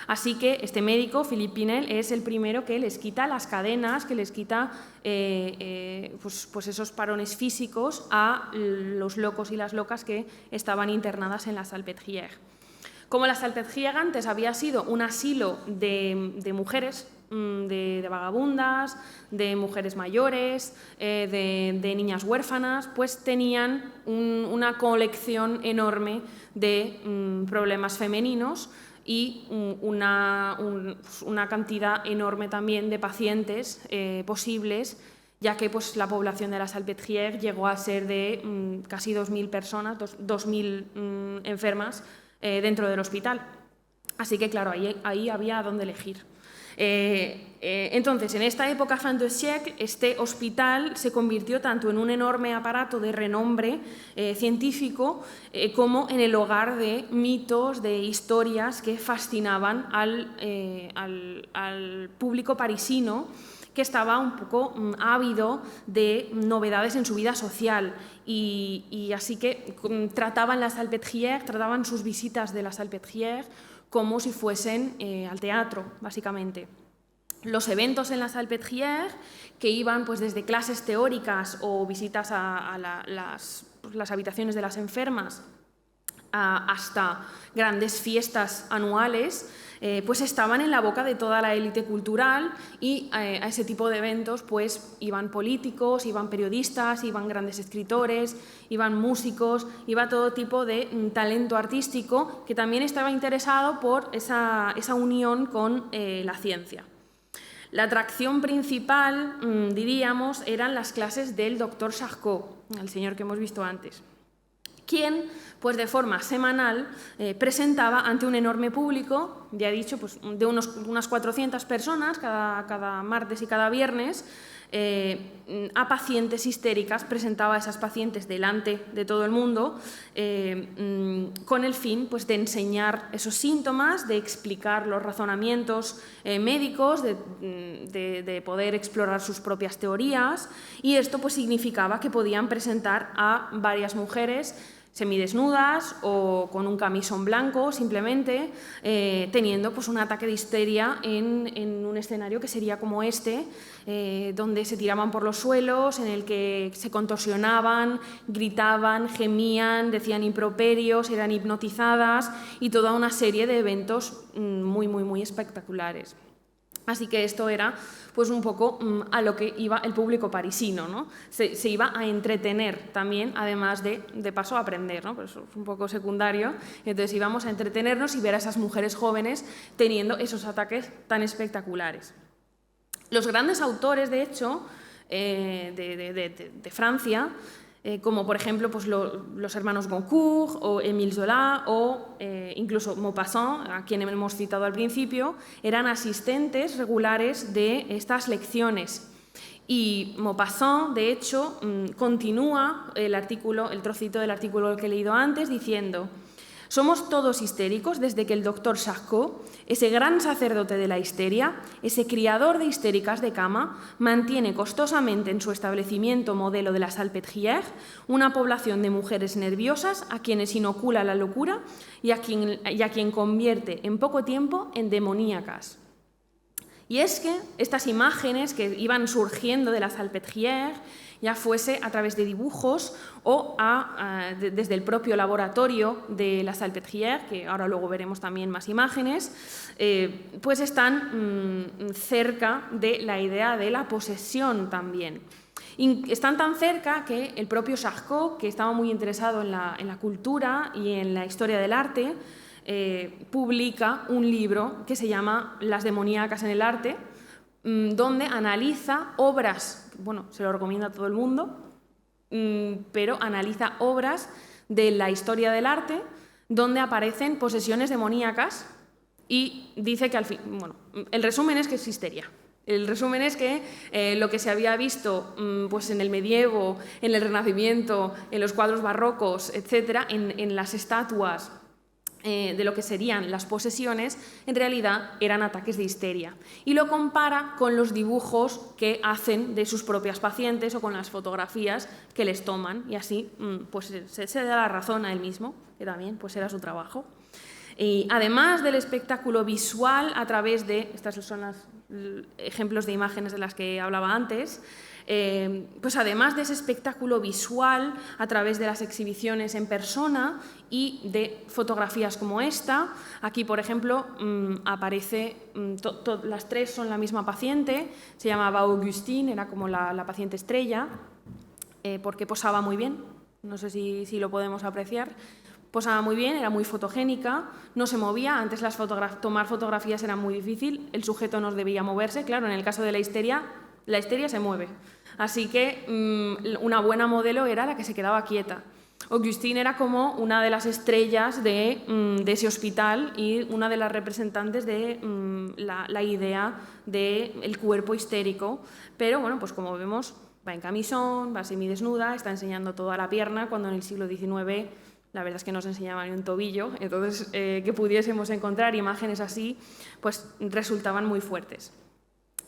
Así que este médico, Philippe Pinel, es el primero que les quita las cadenas, que les quita pues esos parones físicos a los locos y las locas que estaban internadas en la Salpêtrière. Como la Salpêtrière antes había sido un asilo de mujeres, de vagabundas, de mujeres mayores, de niñas huérfanas, pues tenían una colección enorme de problemas femeninos y una cantidad enorme también de pacientes posibles, ya que pues, la población de la Salpêtrière llegó a ser de casi 2.000 personas, 2.000 enfermas dentro del hospital. Así que, claro, ahí había dónde elegir. Entonces, en esta época fin de siècle, este hospital se convirtió tanto en un enorme aparato de renombre científico como en el hogar de mitos, de historias que fascinaban al público parisino, que estaba un poco ávido de novedades en su vida social y así que trataban la Salpêtrière, trataban sus visitas de la Salpêtrière como si fuesen al teatro, básicamente. Los eventos en la Salpêtrière, que iban pues, desde clases teóricas o visitas a las habitaciones de las enfermas hasta grandes fiestas anuales, pues estaban en la boca de toda la élite cultural y a ese tipo de eventos pues iban políticos, iban periodistas, iban grandes escritores, iban músicos, iba todo tipo de talento artístico que también estaba interesado por esa unión con la ciencia. La atracción principal, diríamos, eran las clases del doctor Charcot, el señor que hemos visto antes, quien, pues de forma semanal, presentaba ante un enorme público, ya he dicho, pues, de unas 400 personas cada martes y cada viernes, a pacientes histéricas, presentaba a esas pacientes delante de todo el mundo con el fin pues, de enseñar esos síntomas, de explicar los razonamientos médicos, de poder explorar sus propias teorías, y esto pues, significaba que podían presentar a varias mujeres semidesnudas o con un camisón blanco, simplemente teniendo pues, un ataque de histeria en un escenario que sería como este, donde se tiraban por los suelos, en el que se contorsionaban, gritaban, gemían, decían improperios, eran hipnotizadas y toda una serie de eventos muy espectaculares. Así que esto era pues, un poco a lo que iba el público parisino, ¿no? Se iba a entretener también, además de paso a aprender, ¿no? Pues es un poco secundario. Entonces íbamos a entretenernos y ver a esas mujeres jóvenes teniendo esos ataques tan espectaculares. Los grandes autores, de hecho, de Francia, como por ejemplo pues, los hermanos Goncourt o Émile Zola o incluso Maupassant, a quien hemos citado al principio, eran asistentes regulares de estas lecciones. Y Maupassant, de hecho, continúa el trocito del artículo que he leído antes, diciendo: Somos todos histéricos desde que el doctor Charcot, ese gran sacerdote de la histeria, ese criador de histéricas de cama, mantiene costosamente en su establecimiento modelo de la Salpêtrière una población de mujeres nerviosas a quienes inocula la locura y a quien convierte en poco tiempo en demoníacas. Y es que estas imágenes que iban surgiendo de la Salpêtrière, ya fuese a través de dibujos o desde el propio laboratorio de la Salpêtrière, que ahora luego veremos también más imágenes, pues están cerca de la idea de la posesión también. Están tan cerca que el propio Charcot, que estaba muy interesado en la cultura y en la historia del arte, publica un libro que se llama Las demoníacas en el arte, donde analiza obras, bueno, se lo recomienda a todo el mundo, pero analiza obras de la historia del arte donde aparecen posesiones demoníacas y dice que al fin, bueno, el resumen es que es histeria. El resumen es que lo que se había visto pues en el medievo, en el Renacimiento, en los cuadros barrocos, etcétera, en las estatuas de lo que serían las posesiones, en realidad eran ataques de histeria. Y lo compara con los dibujos que hacen de sus propias pacientes o con las fotografías que les toman, y así pues se da la razón a él mismo, que también pues era su trabajo. Y además del espectáculo visual a través de, estas son los ejemplos de imágenes de las que hablaba antes, pues además de ese espectáculo visual a través de las exhibiciones en persona y de fotografías como esta, aquí por ejemplo aparece, las tres son la misma paciente, se llamaba Augustine, era como la paciente estrella, porque posaba muy bien, no sé si lo podemos apreciar. Posaba muy bien, era muy fotogénica, no se movía, antes tomar fotografías era muy difícil, el sujeto no debía moverse, claro, en el caso de la histeria se mueve, así que una buena modelo era la que se quedaba quieta. Augustine era como una de las estrellas de ese hospital y una de las representantes de la idea del cuerpo histérico, pero bueno, pues como vemos, va en camisón, va semidesnuda, está enseñando toda la pierna, cuando en el siglo XIX la verdad es que no se enseñaba ni un tobillo, entonces que pudiésemos encontrar imágenes así, pues resultaban muy fuertes.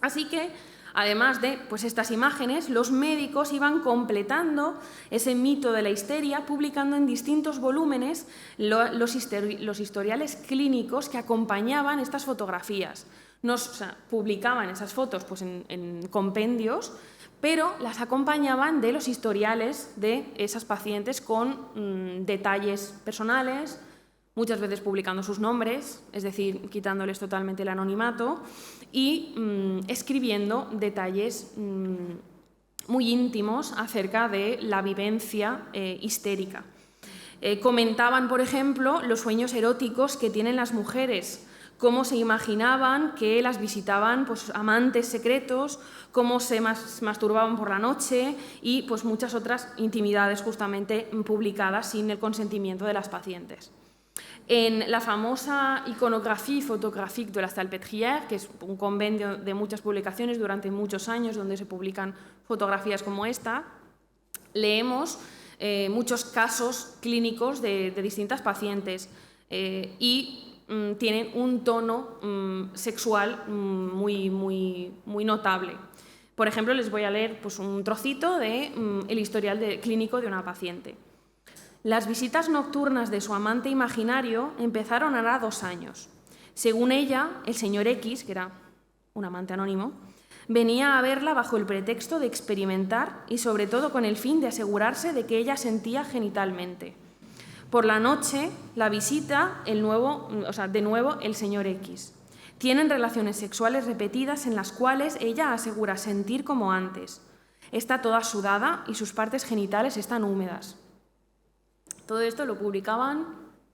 Así que, además de pues, estas imágenes, los médicos iban completando ese mito de la histeria, publicando en distintos volúmenes los historiales clínicos que acompañaban estas fotografías. Publicaban esas fotos pues, en compendios, pero las acompañaban de los historiales de esas pacientes con detalles personales, muchas veces publicando sus nombres, es decir, quitándoles totalmente el anonimato, y escribiendo detalles muy íntimos acerca de la vivencia histérica. Comentaban, por ejemplo, los sueños eróticos que tienen las mujeres, cómo se imaginaban que las visitaban pues, amantes secretos, cómo se masturbaban por la noche y pues, muchas otras intimidades justamente publicadas sin el consentimiento de las pacientes. En la famosa Iconographie photographique de la Salpêtrière, que es un compendio de muchas publicaciones durante muchos años donde se publican fotografías como esta, leemos muchos casos clínicos de distintas pacientes y tienen un tono sexual muy notable. Por ejemplo, les voy a leer pues, un trocito del historial clínico de una paciente. Las visitas nocturnas de su amante imaginario empezaron hará 2 años. Según ella, el señor X, que era un amante anónimo, venía a verla bajo el pretexto de experimentar y sobre todo con el fin de asegurarse de que ella sentía genitalmente. Por la noche la visita de nuevo el señor X. Tienen relaciones sexuales repetidas en las cuales ella asegura sentir como antes. Está toda sudada y sus partes genitales están húmedas. Todo esto lo publicaban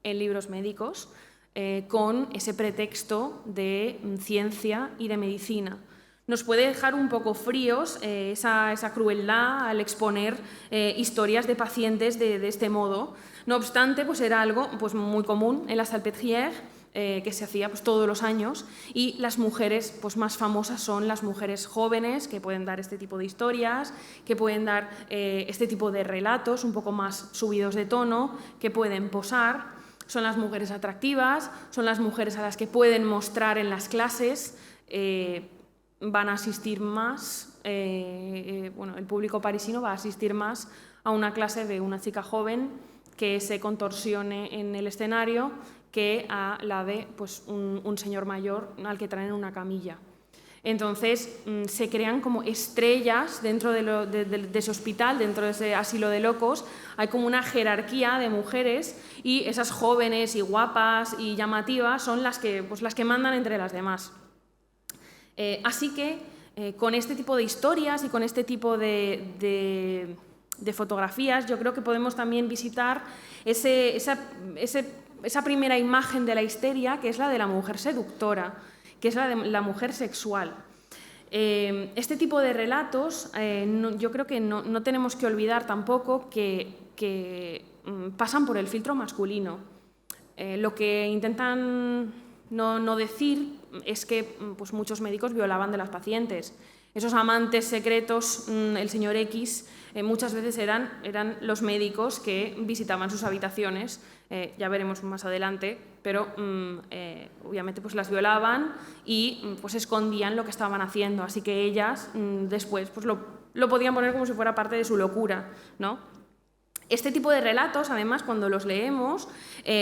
en libros médicos con ese pretexto de ciencia y de medicina. Nos puede dejar un poco fríos esa crueldad al exponer historias de pacientes de este modo. No obstante, pues era algo pues, muy común en la Salpêtrière, que se hacía pues, todos los años, y las mujeres pues, más famosas son las mujeres jóvenes que pueden dar este tipo de historias, que pueden dar este tipo de relatos un poco más subidos de tono, que pueden posar. son las mujeres atractivas, son las mujeres a las que pueden mostrar en las clases, van a asistir más, bueno, el público parisino va a asistir más a una clase de una chica joven que se contorsione en el escenario que a la de pues, un señor mayor al que traen una camilla. Entonces, se crean como estrellas dentro de ese hospital, dentro de ese asilo de locos. Hay como una jerarquía de mujeres y esas jóvenes y guapas y llamativas son las que mandan entre las demás. Así que, con este tipo de historias y con este tipo de fotografías, yo creo que podemos también visitar esa primera imagen de la histeria, que es la de la mujer seductora, que es la de la mujer sexual. Este tipo de relatos, yo creo que no tenemos que olvidar tampoco que pasan por el filtro masculino. Lo que intentan no decir es que pues, muchos médicos violaban de las pacientes. Esos amantes secretos, el señor X, muchas veces eran los médicos que visitaban sus habitaciones, ya veremos más adelante, pero obviamente pues, las violaban y pues, escondían lo que estaban haciendo, así que ellas después pues, lo podían poner como si fuera parte de su locura, ¿no? Este tipo de relatos, además, cuando los leemos,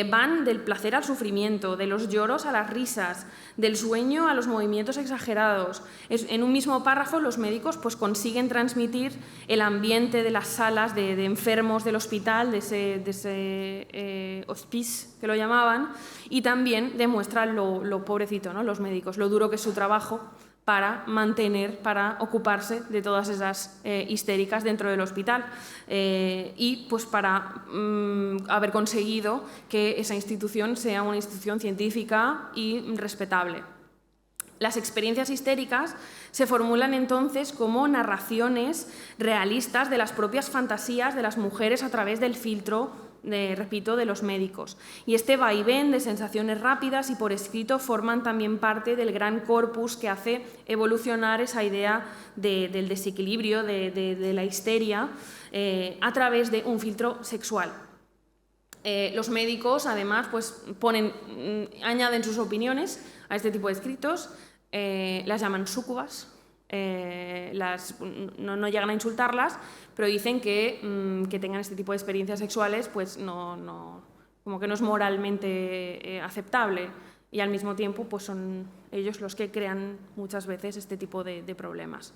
van del placer al sufrimiento, de los lloros a las risas, del sueño a los movimientos exagerados. En un mismo párrafo, los médicos pues, consiguen transmitir el ambiente de las salas de enfermos del hospital, de ese hospice que lo llamaban, y también demuestran lo pobrecito, ¿no? Los médicos, lo duro que es su trabajo para ocuparse de todas esas histéricas dentro del hospital y pues para haber conseguido que esa institución sea una institución científica y respetable. Las experiencias histéricas se formulan entonces como narraciones realistas de las propias fantasías de las mujeres a través del filtro, repito, de los médicos. Y este vaivén de sensaciones rápidas y por escrito forman también parte del gran corpus que hace evolucionar esa idea del desequilibrio, de la histeria, a través de un filtro sexual. Los médicos, además, pues, añaden sus opiniones a este tipo de escritos, las llaman súcubas. No llegan a insultarlas, pero dicen que tengan este tipo de experiencias sexuales pues como que no es moralmente aceptable y al mismo tiempo pues son ellos los que crean muchas veces este tipo de problemas.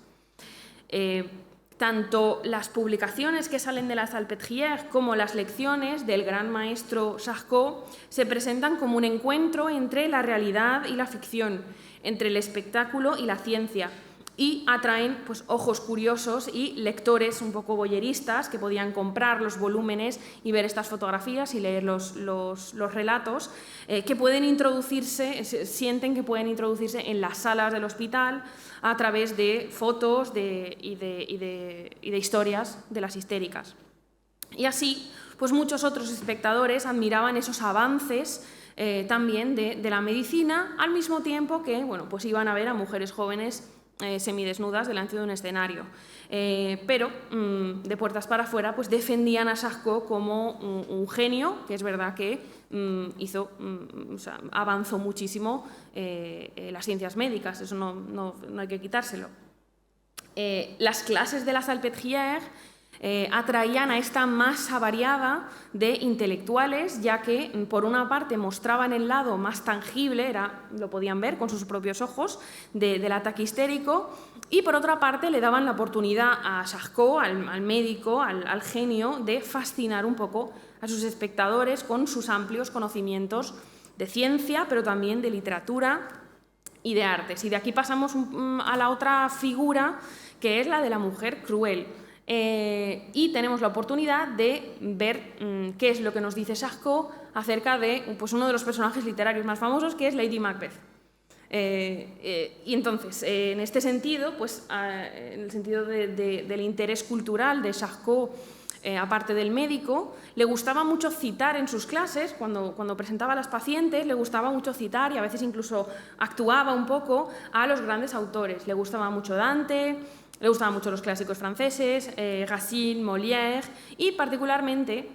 Tanto las publicaciones que salen de la Salpêtrière como las lecciones del gran maestro Charcot se presentan como un encuentro entre la realidad y la ficción, entre el espectáculo y la ciencia, y atraen pues, ojos curiosos y lectores un poco voyeristas que podían comprar los volúmenes y ver estas fotografías y leer los relatos, que pueden introducirse, sienten que pueden introducirse en las salas del hospital a través de fotos y de historias de las histéricas. Y así, pues muchos otros espectadores admiraban esos avances también de la medicina, al mismo tiempo que bueno, pues iban a ver a mujeres jóvenes semidesnudas delante de un escenario. Pero de puertas para afuera pues defendían a Charcot como un genio, que es verdad que avanzó muchísimo las ciencias médicas, eso no hay que quitárselo. Las clases de la Salpêtrière atraían a esta masa variada de intelectuales, ya que por una parte mostraban el lado más tangible, lo podían ver con sus propios ojos, del ataque histérico, y por otra parte le daban la oportunidad a Charcot, al médico, al genio, de fascinar un poco a sus espectadores con sus amplios conocimientos de ciencia, pero también de literatura y de artes. Y de aquí pasamos a la otra figura, que es la de la mujer cruel. Y tenemos la oportunidad de ver qué es lo que nos dice Charcot acerca de pues, uno de los personajes literarios más famosos, que es Lady Macbeth. Y entonces, en este sentido, pues, en el sentido del interés cultural de Charcot, aparte del médico, le gustaba mucho citar en sus clases, cuando presentaba a las pacientes, le gustaba mucho citar y a veces incluso actuaba un poco a los grandes autores. Le gustaba mucho Dante, le gustaban mucho los clásicos franceses, Racine, Molière, y particularmente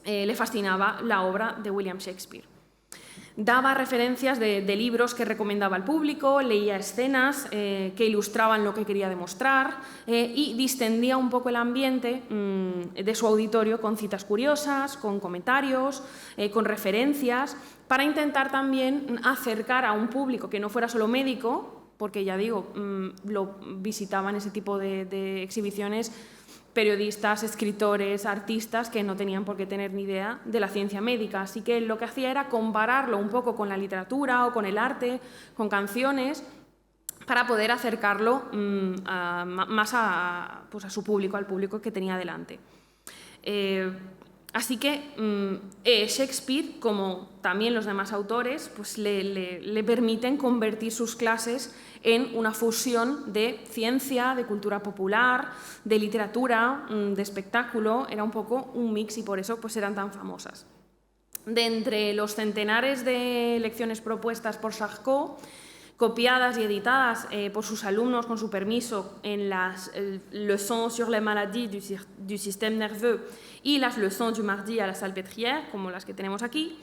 le fascinaba la obra de William Shakespeare. Daba referencias de libros que recomendaba al público, leía escenas que ilustraban lo que quería demostrar y distendía un poco el ambiente de su auditorio con citas curiosas, con comentarios, con referencias, para intentar también acercar a un público que no fuera solo médico, porque ya digo, lo visitaban ese tipo de exhibiciones periodistas, escritores, artistas que no tenían por qué tener ni idea de la ciencia médica. Así que lo que hacía era compararlo un poco con la literatura o con el arte, con canciones, para poder acercarlo más a su público, al público que tenía delante. Así que Shakespeare, como también los demás autores, pues le permiten convertir sus clases en una fusión de ciencia, de cultura popular, de literatura, de espectáculo. Era un poco un mix y por eso pues eran tan famosas. De entre los centenares de lecciones propuestas por Charcot, copiadas y editadas por sus alumnos con su permiso en las leçons sur les maladies du système nerveux y las leçons du mardi à la Salpêtrière, como las que tenemos aquí,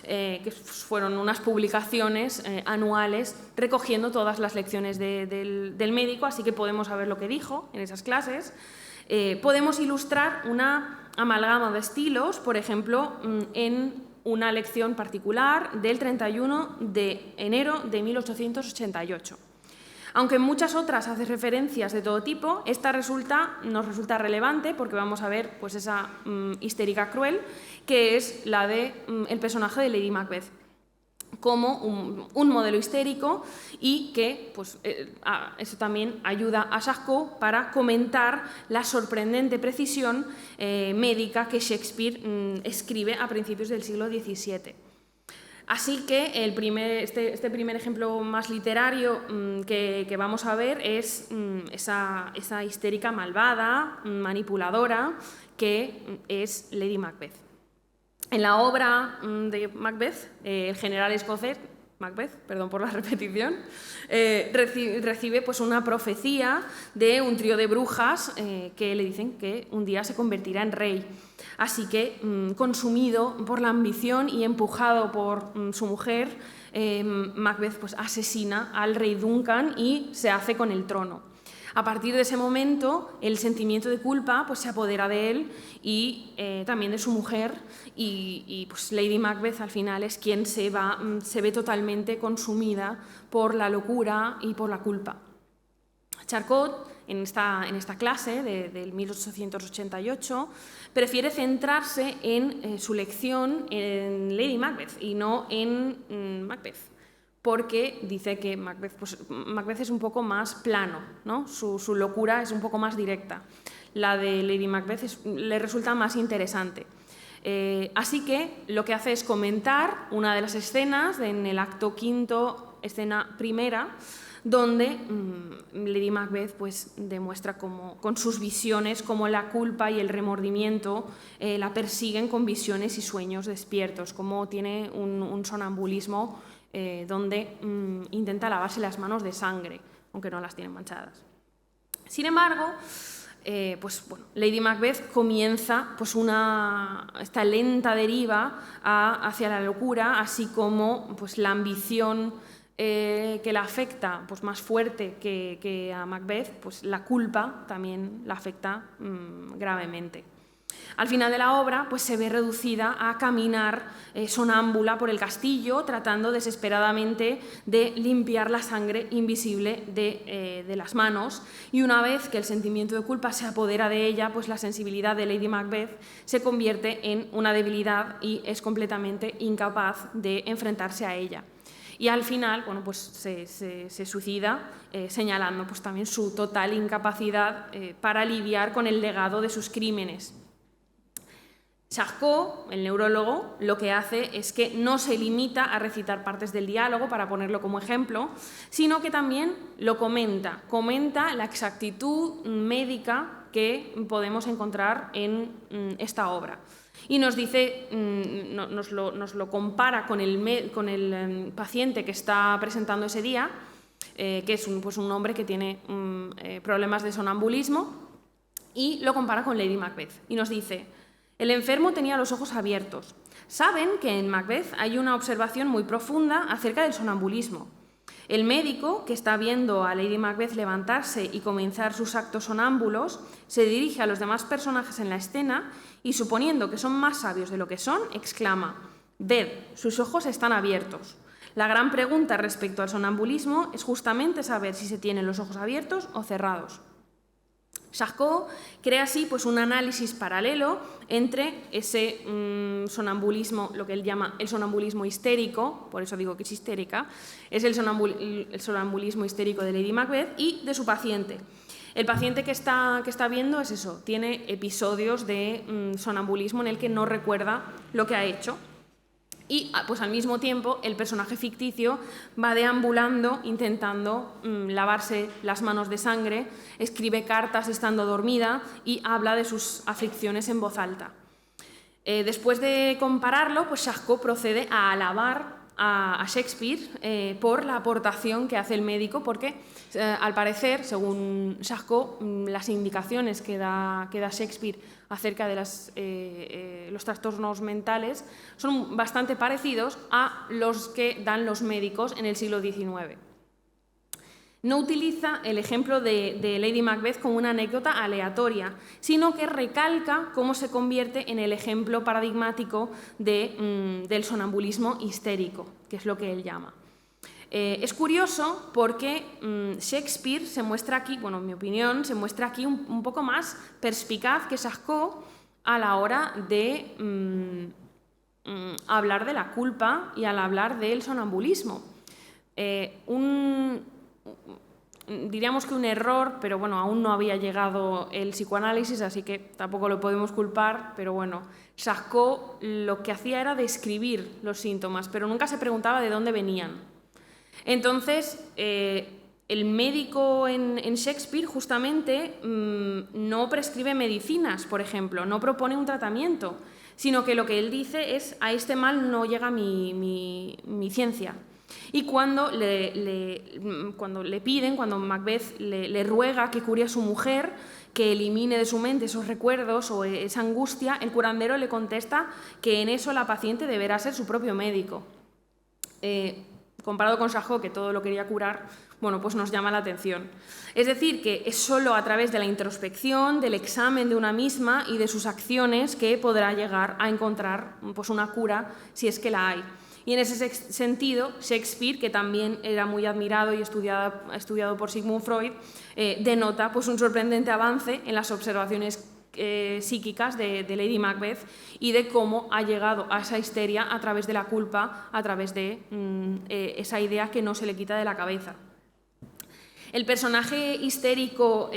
que fueron unas publicaciones anuales recogiendo todas las lecciones del médico, así que podemos saber lo que dijo en esas clases. Podemos ilustrar una amalgama de estilos, por ejemplo, en una lección particular del 31 de enero de 1888. Aunque en muchas otras hace referencias de todo tipo, esta nos resulta relevante porque vamos a ver pues, esa histérica cruel, que es la del personaje de Lady Macbeth, como un modelo histérico y que pues, eso también ayuda a Charcot para comentar la sorprendente precisión médica que Shakespeare escribe a principios del siglo XVII. Así que este primer ejemplo más literario que vamos a ver es esa histérica malvada, manipuladora, que es Lady Macbeth. En la obra de Macbeth, el general escocés, Macbeth, perdón por la repetición, recibe pues, una profecía de un trío de brujas que le dicen que un día se convertirá en rey. Así que, consumido por la ambición y empujado por su mujer, Macbeth pues, asesina al rey Duncan y se hace con el trono. A partir de ese momento, el sentimiento de culpa pues, se apodera de él y también de su mujer, y pues, Lady Macbeth al final es quien se ve totalmente consumida por la locura y por la culpa. Charcot, en esta clase del 1888, prefiere centrarse en su lección en Lady Macbeth y no en Macbeth, porque dice que Macbeth es un poco más plano, ¿no? Su locura es un poco más directa. La de Lady Macbeth le resulta más interesante. Así que lo que hace es comentar una de las escenas en el acto quinto, escena primera, donde Lady Macbeth pues, demuestra con sus visiones cómo la culpa y el remordimiento la persiguen con visiones y sueños despiertos, cómo tiene un sonambulismo donde intenta lavarse las manos de sangre, aunque no las tiene manchadas. Sin embargo, Lady Macbeth comienza pues, esta lenta deriva hacia la locura, así como pues, la ambición que la afecta pues, más fuerte que a Macbeth, pues, la culpa también la afecta gravemente. Al final de la obra pues, se ve reducida a caminar sonámbula por el castillo, tratando desesperadamente de limpiar la sangre invisible de las manos, y una vez que el sentimiento de culpa se apodera de ella, pues la sensibilidad de Lady Macbeth se convierte en una debilidad y es completamente incapaz de enfrentarse a ella. Y al final pues se suicida, señalando pues, también su total incapacidad para lidiar con el legado de sus crímenes. Charcot, el neurólogo, lo que hace es que no se limita a recitar partes del diálogo para ponerlo como ejemplo, sino que también lo comenta la exactitud médica que podemos encontrar en esta obra. Y nos dice, nos lo compara con el paciente que está presentando ese día, que es un hombre que tiene problemas de sonambulismo, y lo compara con Lady Macbeth. Y nos dice, El enfermo tenía los ojos abiertos. Saben que en Macbeth hay una observación muy profunda acerca del sonambulismo. El médico, que está viendo a Lady Macbeth levantarse y comenzar sus actos sonámbulos, se dirige a los demás personajes en la escena y, suponiendo que son más sabios de lo que son, exclama: «Ved, sus ojos están abiertos». La gran pregunta respecto al sonambulismo es justamente saber si se tienen los ojos abiertos o cerrados. Charcot crea así pues, un análisis paralelo entre ese sonambulismo, lo que él llama el sonambulismo histérico, por eso digo que es histérica, es el sonambulismo histérico de Lady Macbeth y de su paciente. El paciente que está viendo es eso, tiene episodios de sonambulismo en el que no recuerda lo que ha hecho. Y pues, al mismo tiempo el personaje ficticio va deambulando intentando lavarse las manos de sangre, escribe cartas estando dormida y habla de sus aflicciones en voz alta. Después de compararlo, pues Charcot procede a alabar a Shakespeare por la aportación que hace el médico, porque al parecer, según Charcot, las indicaciones que da Shakespeare acerca de los trastornos mentales son bastante parecidos a los que dan los médicos en el siglo XIX. No utiliza el ejemplo de Lady Macbeth como una anécdota aleatoria, sino que recalca cómo se convierte en el ejemplo paradigmático del sonambulismo histérico, que es lo que él llama. Es curioso porque Shakespeare se muestra aquí, bueno, en mi opinión, se muestra aquí un poco más perspicaz que Charcot a la hora de hablar de la culpa y al hablar del sonambulismo. Diríamos que un error, pero bueno, aún no había llegado el psicoanálisis, así que tampoco lo podemos culpar, pero bueno, Charcot lo que hacía era describir los síntomas, pero nunca se preguntaba de dónde venían. Entonces, el médico en Shakespeare justamente no prescribe medicinas, por ejemplo, no propone un tratamiento, sino que lo que él dice es: a este mal no llega mi ciencia. Y cuando le piden, cuando Macbeth le ruega que cure a su mujer, que elimine de su mente esos recuerdos o esa angustia, el curandero le contesta que en eso la paciente deberá ser su propio médico. Comparado con Charcot, que todo lo quería curar, bueno, pues nos llama la atención. Es decir, que es solo a través de la introspección, del examen de una misma y de sus acciones que podrá llegar a encontrar pues, una cura, si es que la hay. Y en ese sentido, Shakespeare, que también era muy admirado y estudiado por Sigmund Freud, denota pues, un sorprendente avance en las observaciones psíquicas de Lady Macbeth y de cómo ha llegado a esa histeria a través de la culpa, a través de esa idea que no se le quita de la cabeza. El personaje histérico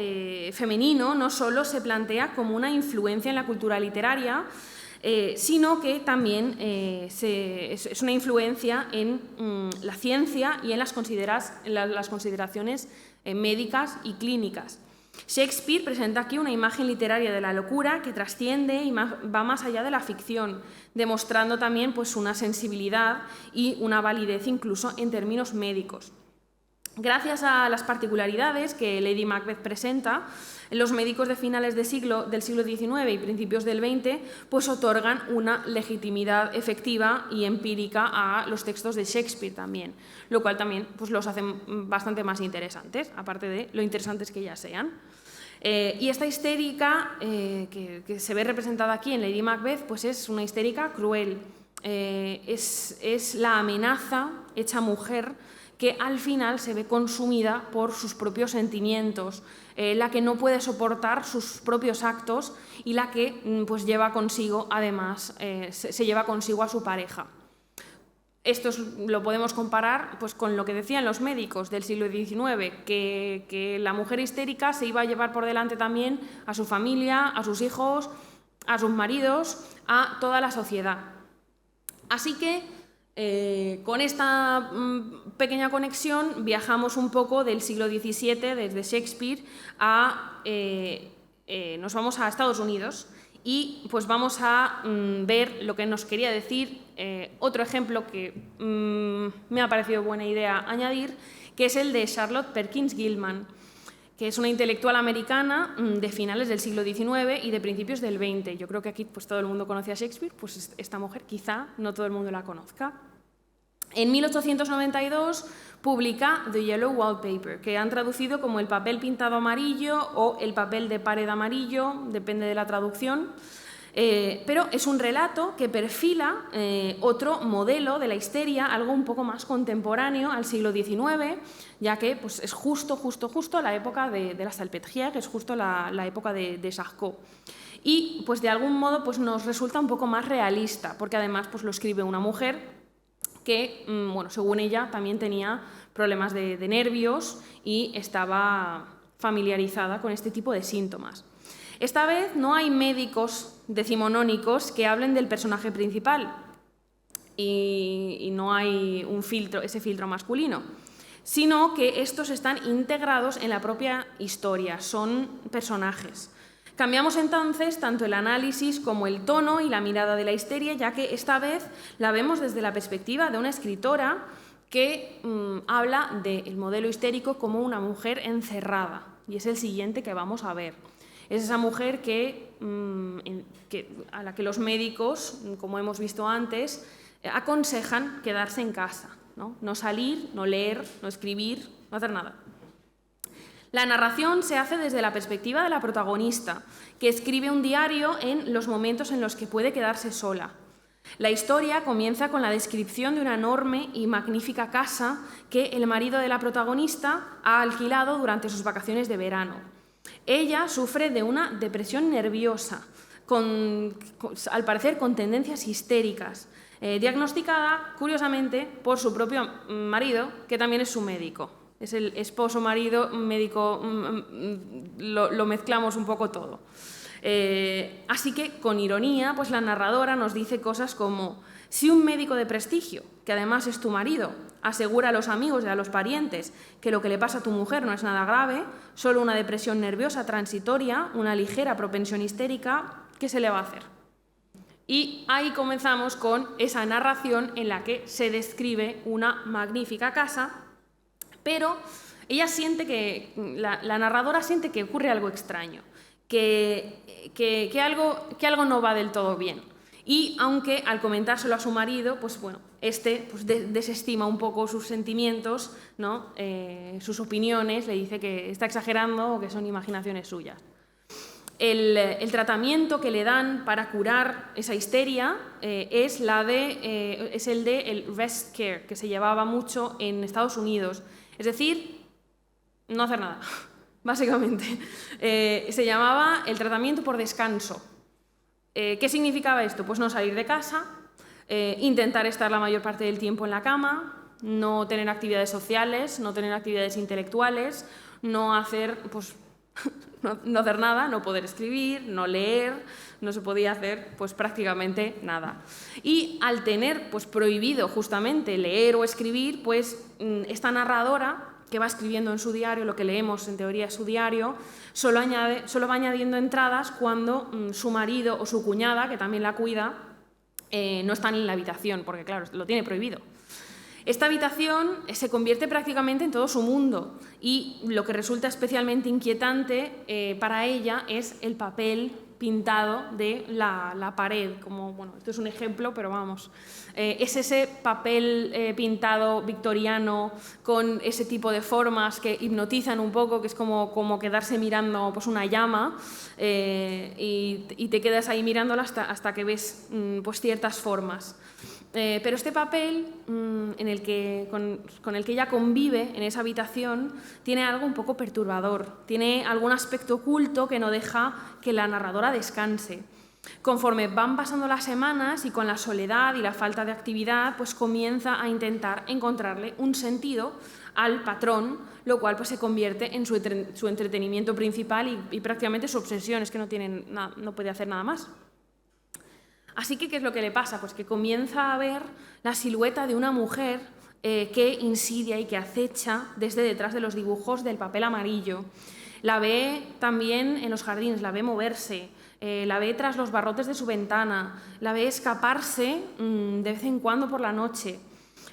femenino no solo se plantea como una influencia en la cultura literaria, sino que también es una influencia en la ciencia y en las consideraciones médicas y clínicas. Shakespeare presenta aquí una imagen literaria de la locura que trasciende y va más allá de la ficción, demostrando también pues, una sensibilidad y una validez incluso en términos médicos. Gracias a las particularidades que Lady Macbeth presenta, los médicos de finales del siglo XIX y principios del XX pues, otorgan una legitimidad efectiva y empírica a los textos de Shakespeare también, lo cual también pues, los hace bastante más interesantes, aparte de lo interesantes que ya sean. Y esta histérica que se ve representada aquí en Lady Macbeth pues, es una histérica cruel, es la amenaza hecha mujer que al final se ve consumida por sus propios sentimientos, la que no puede soportar sus propios actos y la que pues, lleva consigo, además, se lleva consigo a su pareja. Esto lo podemos comparar pues, con lo que decían los médicos del siglo XIX, que la mujer histérica se iba a llevar por delante también a su familia, a sus hijos, a sus maridos, a toda la sociedad. Así que con esta pequeña conexión viajamos un poco del siglo XVII, desde Shakespeare, nos vamos a Estados Unidos y pues vamos a ver lo que nos quería decir otro ejemplo que me ha parecido buena idea añadir, que es el de Charlotte Perkins Gilman, que es una intelectual americana de finales del siglo XIX y de principios del XX. Yo creo que aquí pues, todo el mundo conoce a Shakespeare, pues esta mujer quizá no todo el mundo la conozca. En 1892 publica The Yellow Wallpaper, que han traducido como el papel pintado amarillo o el papel de pared amarillo, depende de la traducción. Pero es un relato que perfila otro modelo de la histeria, algo un poco más contemporáneo al siglo XIX, ya que pues, es justo la época de la Salpêtrière, es justo la época de Charcot. Y pues, de algún modo pues, nos resulta un poco más realista, porque además pues, lo escribe una mujer que, bueno, según ella, también tenía problemas de nervios y estaba familiarizada con este tipo de síntomas. Esta vez no hay médicos decimonónicos que hablen del personaje principal y no hay ese filtro masculino, sino que estos están integrados en la propia historia, son personajes. Cambiamos entonces tanto el análisis como el tono y la mirada de la histeria, ya que esta vez la vemos desde la perspectiva de una escritora que habla del modelo histérico como una mujer encerrada, y es el siguiente que vamos a ver. Es esa mujer a la que los médicos, como hemos visto antes, aconsejan quedarse en casa, no salir, no leer, no escribir, no hacer nada. La narración se hace desde la perspectiva de la protagonista, que escribe un diario en los momentos en los que puede quedarse sola. La historia comienza con la descripción de una enorme y magnífica casa que el marido de la protagonista ha alquilado durante sus vacaciones de verano. Ella sufre de una depresión nerviosa, al parecer con tendencias histéricas, diagnosticada, curiosamente, por su propio marido, que también es su médico. Es el esposo, marido, médico, lo mezclamos un poco todo. Así que, con ironía, pues la narradora nos dice cosas como: si un médico de prestigio, que además es tu marido, asegura a los amigos y a los parientes que lo que le pasa a tu mujer no es nada grave, solo una depresión nerviosa transitoria, una ligera propensión histérica, ¿qué se le va a hacer? Y ahí comenzamos con esa narración en la que se describe una magnífica casa, pero ella siente que, la narradora siente que ocurre algo extraño, que algo no va del todo bien. Y aunque al comentárselo a su marido, pues bueno, pues desestima un poco sus sentimientos, ¿no? Sus opiniones, le dice que está exagerando o que son imaginaciones suyas. El tratamiento que le dan para curar esa histeria es el de rest care, que se llevaba mucho en Estados Unidos. Es decir, no hacer nada, básicamente. Se llamaba el tratamiento por descanso. ¿Qué significaba esto? Pues no salir de casa, intentar estar la mayor parte del tiempo en la cama, no tener actividades sociales, no tener actividades intelectuales, no hacer nada, no poder escribir, no leer, no se podía hacer pues prácticamente nada. Y al tener pues prohibido justamente leer o escribir, pues esta narradora, que va escribiendo en su diario, lo que leemos en teoría es su diario, solo va añadiendo entradas cuando su marido o su cuñada, que también la cuida, no están en la habitación, porque claro, lo tiene prohibido. Esta habitación se convierte prácticamente en todo su mundo y lo que resulta especialmente inquietante para ella es el papel pintado de la pared. Como, bueno, esto es un ejemplo, pero vamos, es ese papel pintado victoriano con ese tipo de formas que hipnotizan un poco, que es como quedarse mirando pues, una llama y te quedas ahí mirándola hasta que ves pues, ciertas formas. Pero este papel con el que ella convive en esa habitación tiene algo un poco perturbador, tiene algún aspecto oculto que no deja que la narradora descanse. Conforme van pasando las semanas y con la soledad y la falta de actividad, pues comienza a intentar encontrarle un sentido al patrón, lo cual pues, se convierte en su entretenimiento principal y prácticamente su obsesión, es que no puede hacer nada más. Así que, ¿qué es lo que le pasa? Pues que comienza a ver la silueta de una mujer que insidia y que acecha desde detrás de los dibujos del papel amarillo. La ve también en los jardines, la ve moverse, la ve tras los barrotes de su ventana, la ve escaparse de vez en cuando por la noche.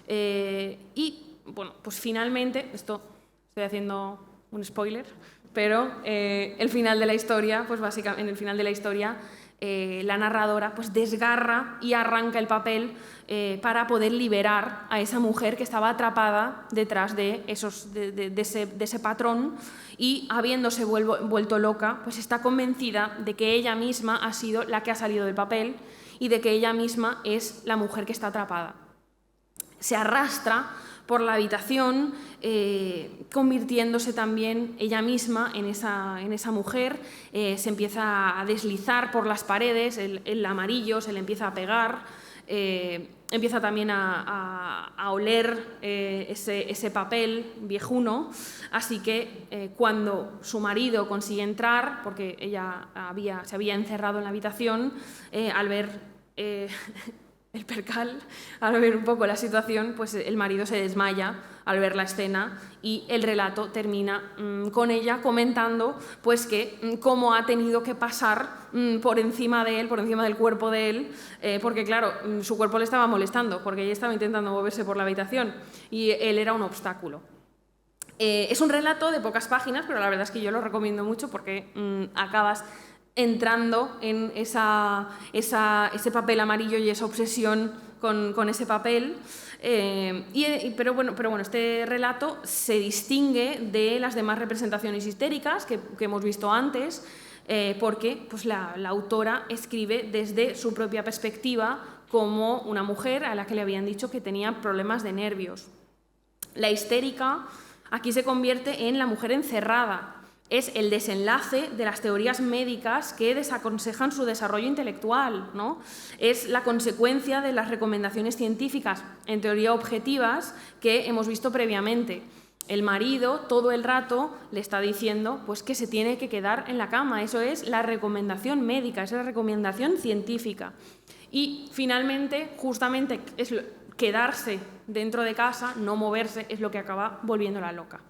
Y, bueno, pues finalmente, esto estoy haciendo un spoiler, pero el final de la historia, pues básicamente en el final de la historia, la narradora pues desgarra y arranca el papel para poder liberar a esa mujer que estaba atrapada detrás de ese patrón, y habiéndose vuelto loca, pues está convencida de que ella misma ha sido la que ha salido del papel y de que ella misma es la mujer que está atrapada. Se arrastra por la habitación, convirtiéndose también ella misma en esa mujer, se empieza a deslizar por las paredes, el amarillo se le empieza a pegar, empieza también a oler ese papel viejuno, así que cuando su marido consigue entrar, porque ella se había encerrado en la habitación, al ver el percal, al ver un poco la situación, pues el marido se desmaya al ver la escena, y el relato termina con ella comentando pues que cómo ha tenido que pasar por encima de él, por encima del cuerpo de él, porque claro, su cuerpo le estaba molestando, porque ella estaba intentando moverse por la habitación y él era un obstáculo. Es un relato de pocas páginas, pero la verdad es que yo lo recomiendo mucho porque acabas entrando en ese papel amarillo y esa obsesión con ese papel. Pero bueno, este relato se distingue de las demás representaciones histéricas que hemos visto antes, porque pues, la autora escribe desde su propia perspectiva como una mujer a la que le habían dicho que tenía problemas de nervios. La histérica aquí se convierte en la mujer encerrada. Es el desenlace de las teorías médicas que desaconsejan su desarrollo intelectual, ¿no? Es la consecuencia de las recomendaciones científicas, en teoría objetivas, que hemos visto previamente. El marido todo el rato le está diciendo pues, que se tiene que quedar en la cama. Eso es la recomendación médica, es la recomendación científica. Y finalmente, justamente, quedarse dentro de casa, no moverse, es lo que acaba volviéndola loca.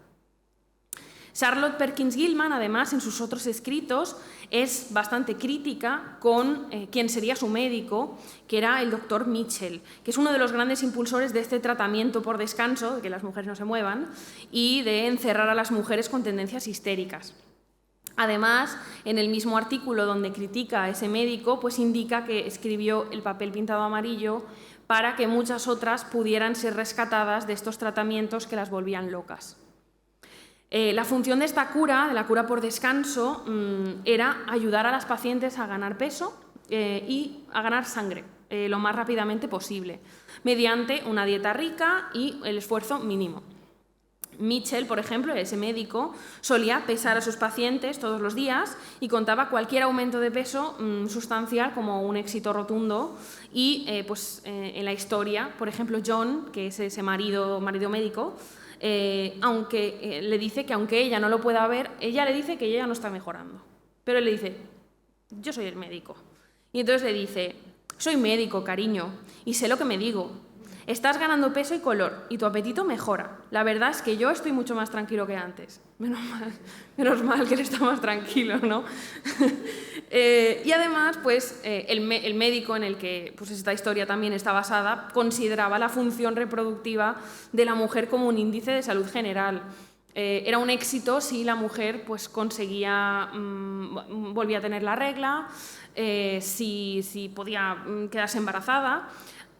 Charlotte Perkins Gilman, además, en sus otros escritos, es bastante crítica con quien sería su médico, que era el doctor Mitchell, que es uno de los grandes impulsores de este tratamiento por descanso, de que las mujeres no se muevan, y de encerrar a las mujeres con tendencias histéricas. Además, en el mismo artículo donde critica a ese médico, pues indica que escribió El papel pintado amarillo para que muchas otras pudieran ser rescatadas de estos tratamientos que las volvían locas. La función de esta cura, de la cura por descanso, era ayudar a las pacientes a ganar peso y a ganar sangre lo más rápidamente posible, mediante una dieta rica y el esfuerzo mínimo. Mitchell, por ejemplo, ese médico, solía pesar a sus pacientes todos los días y contaba cualquier aumento de peso sustancial como un éxito rotundo, y en la historia, por ejemplo, John, que es ese marido médico, aunque le dice que aunque ella no lo pueda ver, ella le dice que ella no está mejorando. Pero él le dice, yo soy el médico. Y entonces le dice, soy médico, cariño, y sé lo que me digo. Estás ganando peso y color, y tu apetito mejora. La verdad es que yo estoy mucho más tranquilo que antes. Menos mal que él está más tranquilo, ¿no? Y además, pues, el médico en el que pues, esta historia también está basada consideraba la función reproductiva de la mujer como un índice de salud general. Era un éxito si la mujer pues, volvía a tener la regla, si podía quedarse embarazada,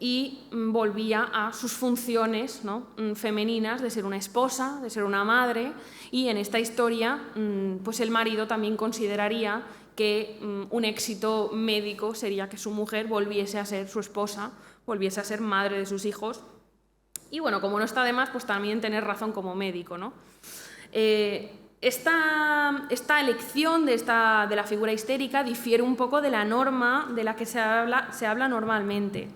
y volvía a sus funciones, ¿no?, femeninas, de ser una esposa, de ser una madre, y en esta historia pues el marido también consideraría que un éxito médico sería que su mujer volviese a ser su esposa, volviese a ser madre de sus hijos, y bueno, como no está de más, pues también tener razón como médico, ¿no? Esta elección de la figura histérica difiere un poco de la norma de la que se habla normalmente,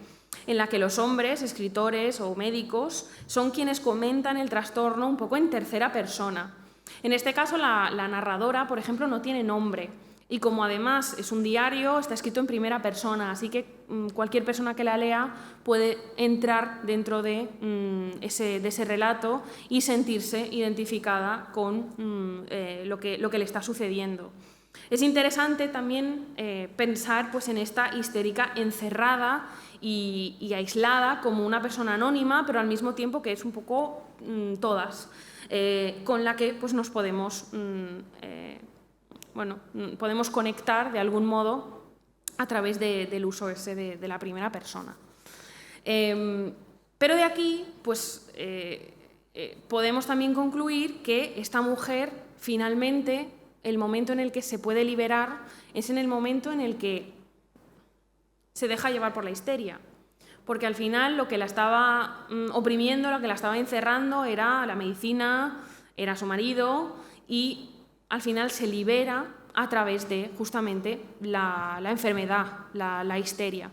en la que los hombres, escritores o médicos, son quienes comentan el trastorno un poco en tercera persona. En este caso, la narradora, por ejemplo, no tiene nombre, y como además es un diario, está escrito en primera persona, así que cualquier persona que la lea puede entrar dentro de ese relato y sentirse identificada con lo que le está sucediendo. Es interesante también pensar pues, en esta histérica encerrada y aislada como una persona anónima, pero al mismo tiempo que es un poco todas. con la que pues, nos podemos, podemos conectar de algún modo a través del uso ese de la primera persona. Pero de aquí pues, podemos también concluir que esta mujer finalmente, el momento en el que se puede liberar es en el momento en el que se deja llevar por la histeria, porque al final lo que la estaba oprimiendo, lo que la estaba encerrando era la medicina, era su marido, y al final se libera a través de justamente la enfermedad, la histeria.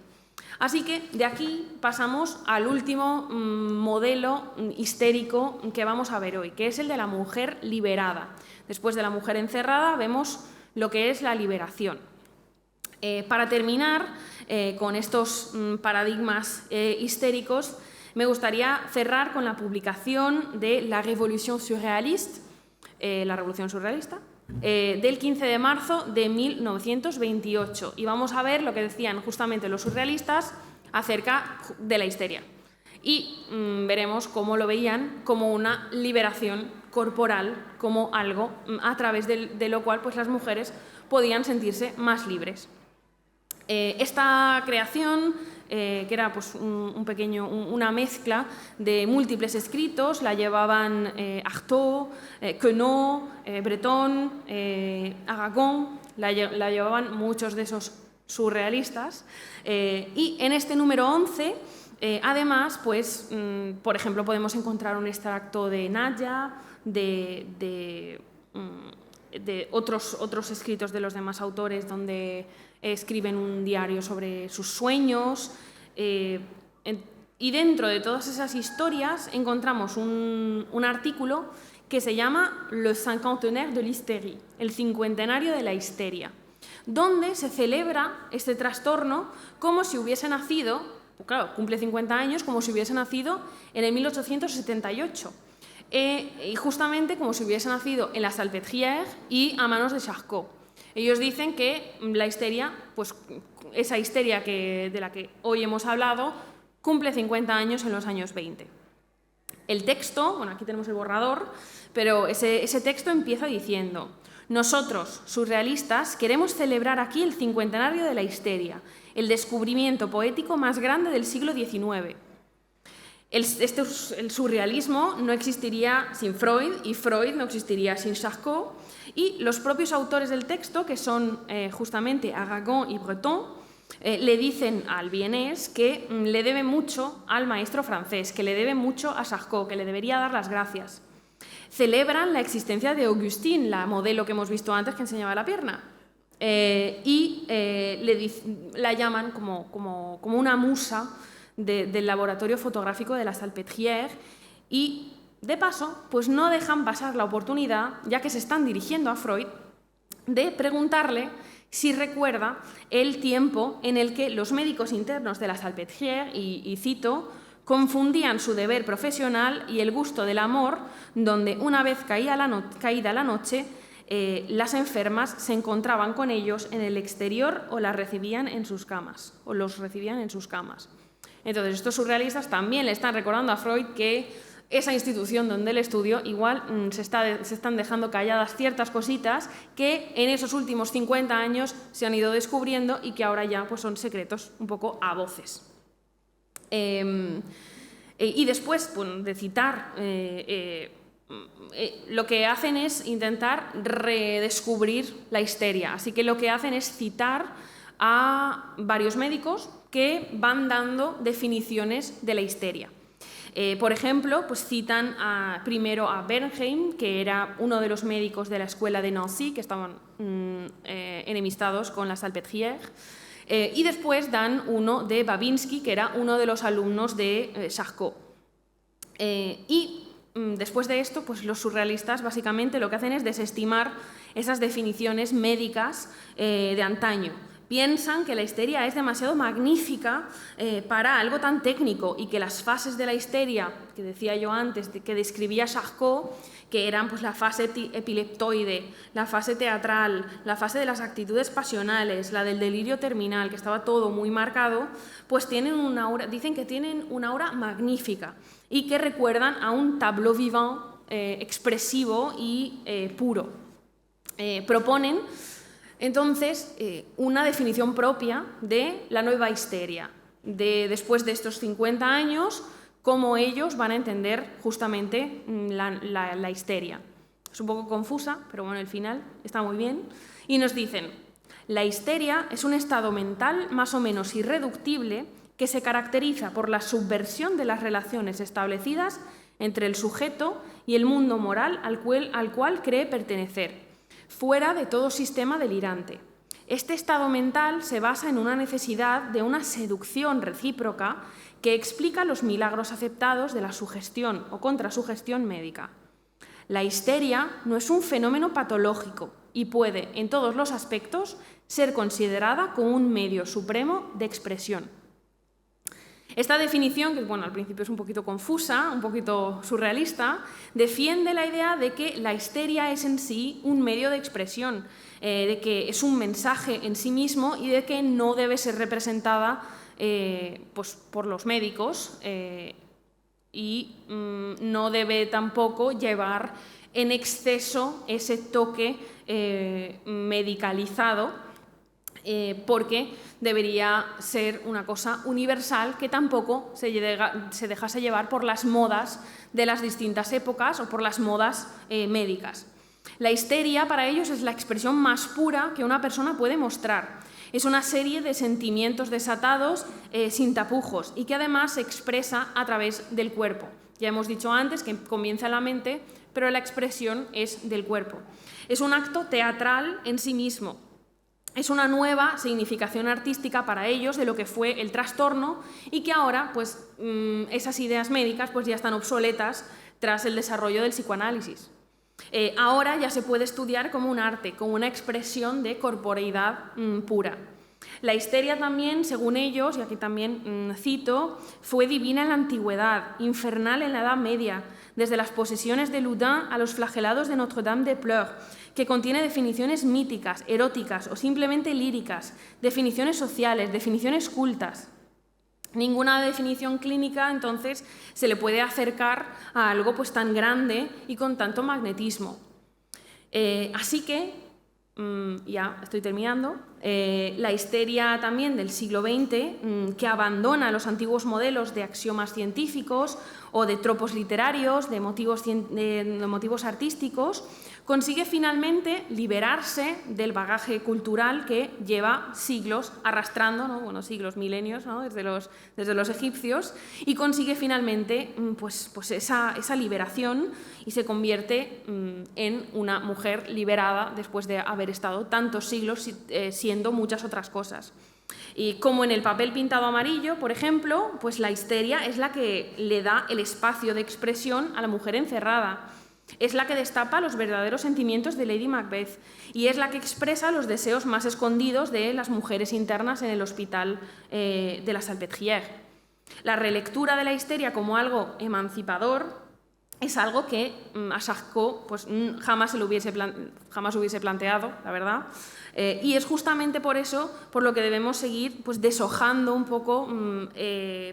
Así que de aquí pasamos al último modelo histérico que vamos a ver hoy, que es el de la mujer liberada. Después de la mujer encerrada vemos lo que es la liberación. Para terminar con estos paradigmas histéricos, me gustaría cerrar con la publicación de La Révolution surréaliste, la Revolución Surrealista, del 15 de marzo de 1928. Y vamos a ver lo que decían justamente los surrealistas acerca de la histeria. Y veremos cómo lo veían como una liberación corporal, como algo a través de lo cual pues, las mujeres podían sentirse más libres. Esta creación, que era pues, una mezcla de múltiples escritos, la llevaban Artaud, Queneau, Breton, Aragon, la llevaban muchos de esos surrealistas. Y en este número 11, además, pues, por ejemplo, podemos encontrar un extracto de Naya, de otros escritos de los demás autores donde escriben un diario sobre sus sueños, y dentro de todas esas historias encontramos un artículo que se llama Le cinquantenaire de l'hystérie, el cincuentenario de la histeria, donde se celebra este trastorno como si hubiese nacido, claro, cumple 50 años, como si hubiese nacido en el 1878. Y justamente como si hubiese nacido en la Salpêtrière y a manos de Charcot. Ellos dicen que la histeria, pues esa histeria de la que hoy hemos hablado, cumple 50 años en los años 20. El texto, bueno, aquí tenemos el borrador, pero ese texto empieza diciendo: nosotros, surrealistas, queremos celebrar aquí el cincuentenario de la histeria, el descubrimiento poético más grande del siglo XIX. El surrealismo no existiría sin Freud y Freud no existiría sin Charcot, y los propios autores del texto, que son justamente Aragon y Breton, le dicen al vienés que le debe mucho al maestro francés, que le debe mucho a Charcot, que le debería dar las gracias. Celebran la existencia de Augustine, la modelo que hemos visto antes que enseñaba la pierna, y la llaman como una musa del laboratorio fotográfico de la Salpêtrière, y de paso pues no dejan pasar la oportunidad, ya que se están dirigiendo a Freud, de preguntarle si recuerda el tiempo en el que los médicos internos de la Salpêtrière, y cito, confundían su deber profesional y el gusto del amor, donde una vez caída la noche, las enfermas se encontraban con ellos en el exterior o los recibían en sus camas. Entonces, estos surrealistas también le están recordando a Freud que esa institución donde él estudió igual se están dejando calladas ciertas cositas que en esos últimos 50 años se han ido descubriendo y que ahora ya pues, son secretos un poco a voces. Y después de citar, lo que hacen es intentar redescubrir la histeria. Así que lo que hacen es citar a varios médicos que van dando definiciones de la histeria. Por ejemplo, pues citan primero a Bernheim, que era uno de los médicos de la escuela de Nancy, que estaban enemistados con la Salpêtrière, y después dan uno de Babinski, que era uno de los alumnos de Charcot. Y después de esto, pues los surrealistas básicamente lo que hacen es desestimar esas definiciones médicas de antaño. Piensan que la histeria es demasiado magnífica para algo tan técnico y que las fases de la histeria, que decía yo antes, que describía Charcot, que eran pues, la fase epileptoide, la fase teatral, la fase de las actitudes pasionales, la del delirio terminal, que estaba todo muy marcado, pues tienen una aura, dicen que tienen una aura magnífica y que recuerdan a un tableau vivant expresivo y puro. Proponen entonces una definición propia de la nueva histeria, después de estos 50 años, cómo ellos van a entender justamente la histeria. Es un poco confusa, pero bueno, el final está muy bien. Y nos dicen: la histeria es un estado mental más o menos irreductible que se caracteriza por la subversión de las relaciones establecidas entre el sujeto y el mundo moral al cual cree pertenecer, fuera de todo sistema delirante. Este estado mental se basa en una necesidad de una seducción recíproca que explica los milagros aceptados de la sugestión o contrasugestión médica. La histeria no es un fenómeno patológico y puede, en todos los aspectos, ser considerada como un medio supremo de expresión. Esta definición, que bueno, al principio es un poquito confusa, un poquito surrealista, defiende la idea de que la histeria es en sí un medio de expresión, de que es un mensaje en sí mismo y de que no debe ser representada pues, por los médicos y no debe tampoco llevar en exceso ese toque medicalizado, porque debería ser una cosa universal que tampoco se dejase llevar por las modas de las distintas épocas o por las modas médicas. La histeria para ellos es la expresión más pura que una persona puede mostrar. Es una serie de sentimientos desatados sin tapujos y que además se expresa a través del cuerpo. Ya hemos dicho antes que comienza en la mente, pero la expresión es del cuerpo. Es un acto teatral en sí mismo. Es una nueva significación artística para ellos de lo que fue el trastorno y que ahora pues, esas ideas médicas pues, ya están obsoletas tras el desarrollo del psicoanálisis. Ahora ya se puede estudiar como un arte, como una expresión de corporeidad pura. La histeria también, según ellos, y aquí también cito, fue divina en la antigüedad, infernal en la Edad Media, desde las posesiones de Loudun a los flagelados de Notre-Dame de Pleurs, que contiene definiciones míticas, eróticas o simplemente líricas, definiciones sociales, definiciones cultas. Ninguna definición clínica, entonces, se le puede acercar a algo pues, tan grande y con tanto magnetismo. Así que, ya estoy terminando, la histeria también del siglo XX, que abandona los antiguos modelos de axiomas científicos o de tropos literarios, de motivos artísticos, consigue finalmente liberarse del bagaje cultural que lleva siglos arrastrando, ¿no? Bueno, siglos, milenios, ¿no? desde los egipcios, y consigue finalmente pues esa liberación y se convierte en una mujer liberada después de haber estado tantos siglos siendo muchas otras cosas. Y como en el papel pintado amarillo, por ejemplo, pues la histeria es la que le da el espacio de expresión a la mujer encerrada. Es la que destapa los verdaderos sentimientos de Lady Macbeth y es la que expresa los deseos más escondidos de las mujeres internas en el hospital de la Salpêtrière. La relectura de la histeria como algo emancipador es algo que a Charcot pues, jamás hubiese planteado, la verdad, y es justamente por eso por lo que debemos seguir pues, deshojando un poco,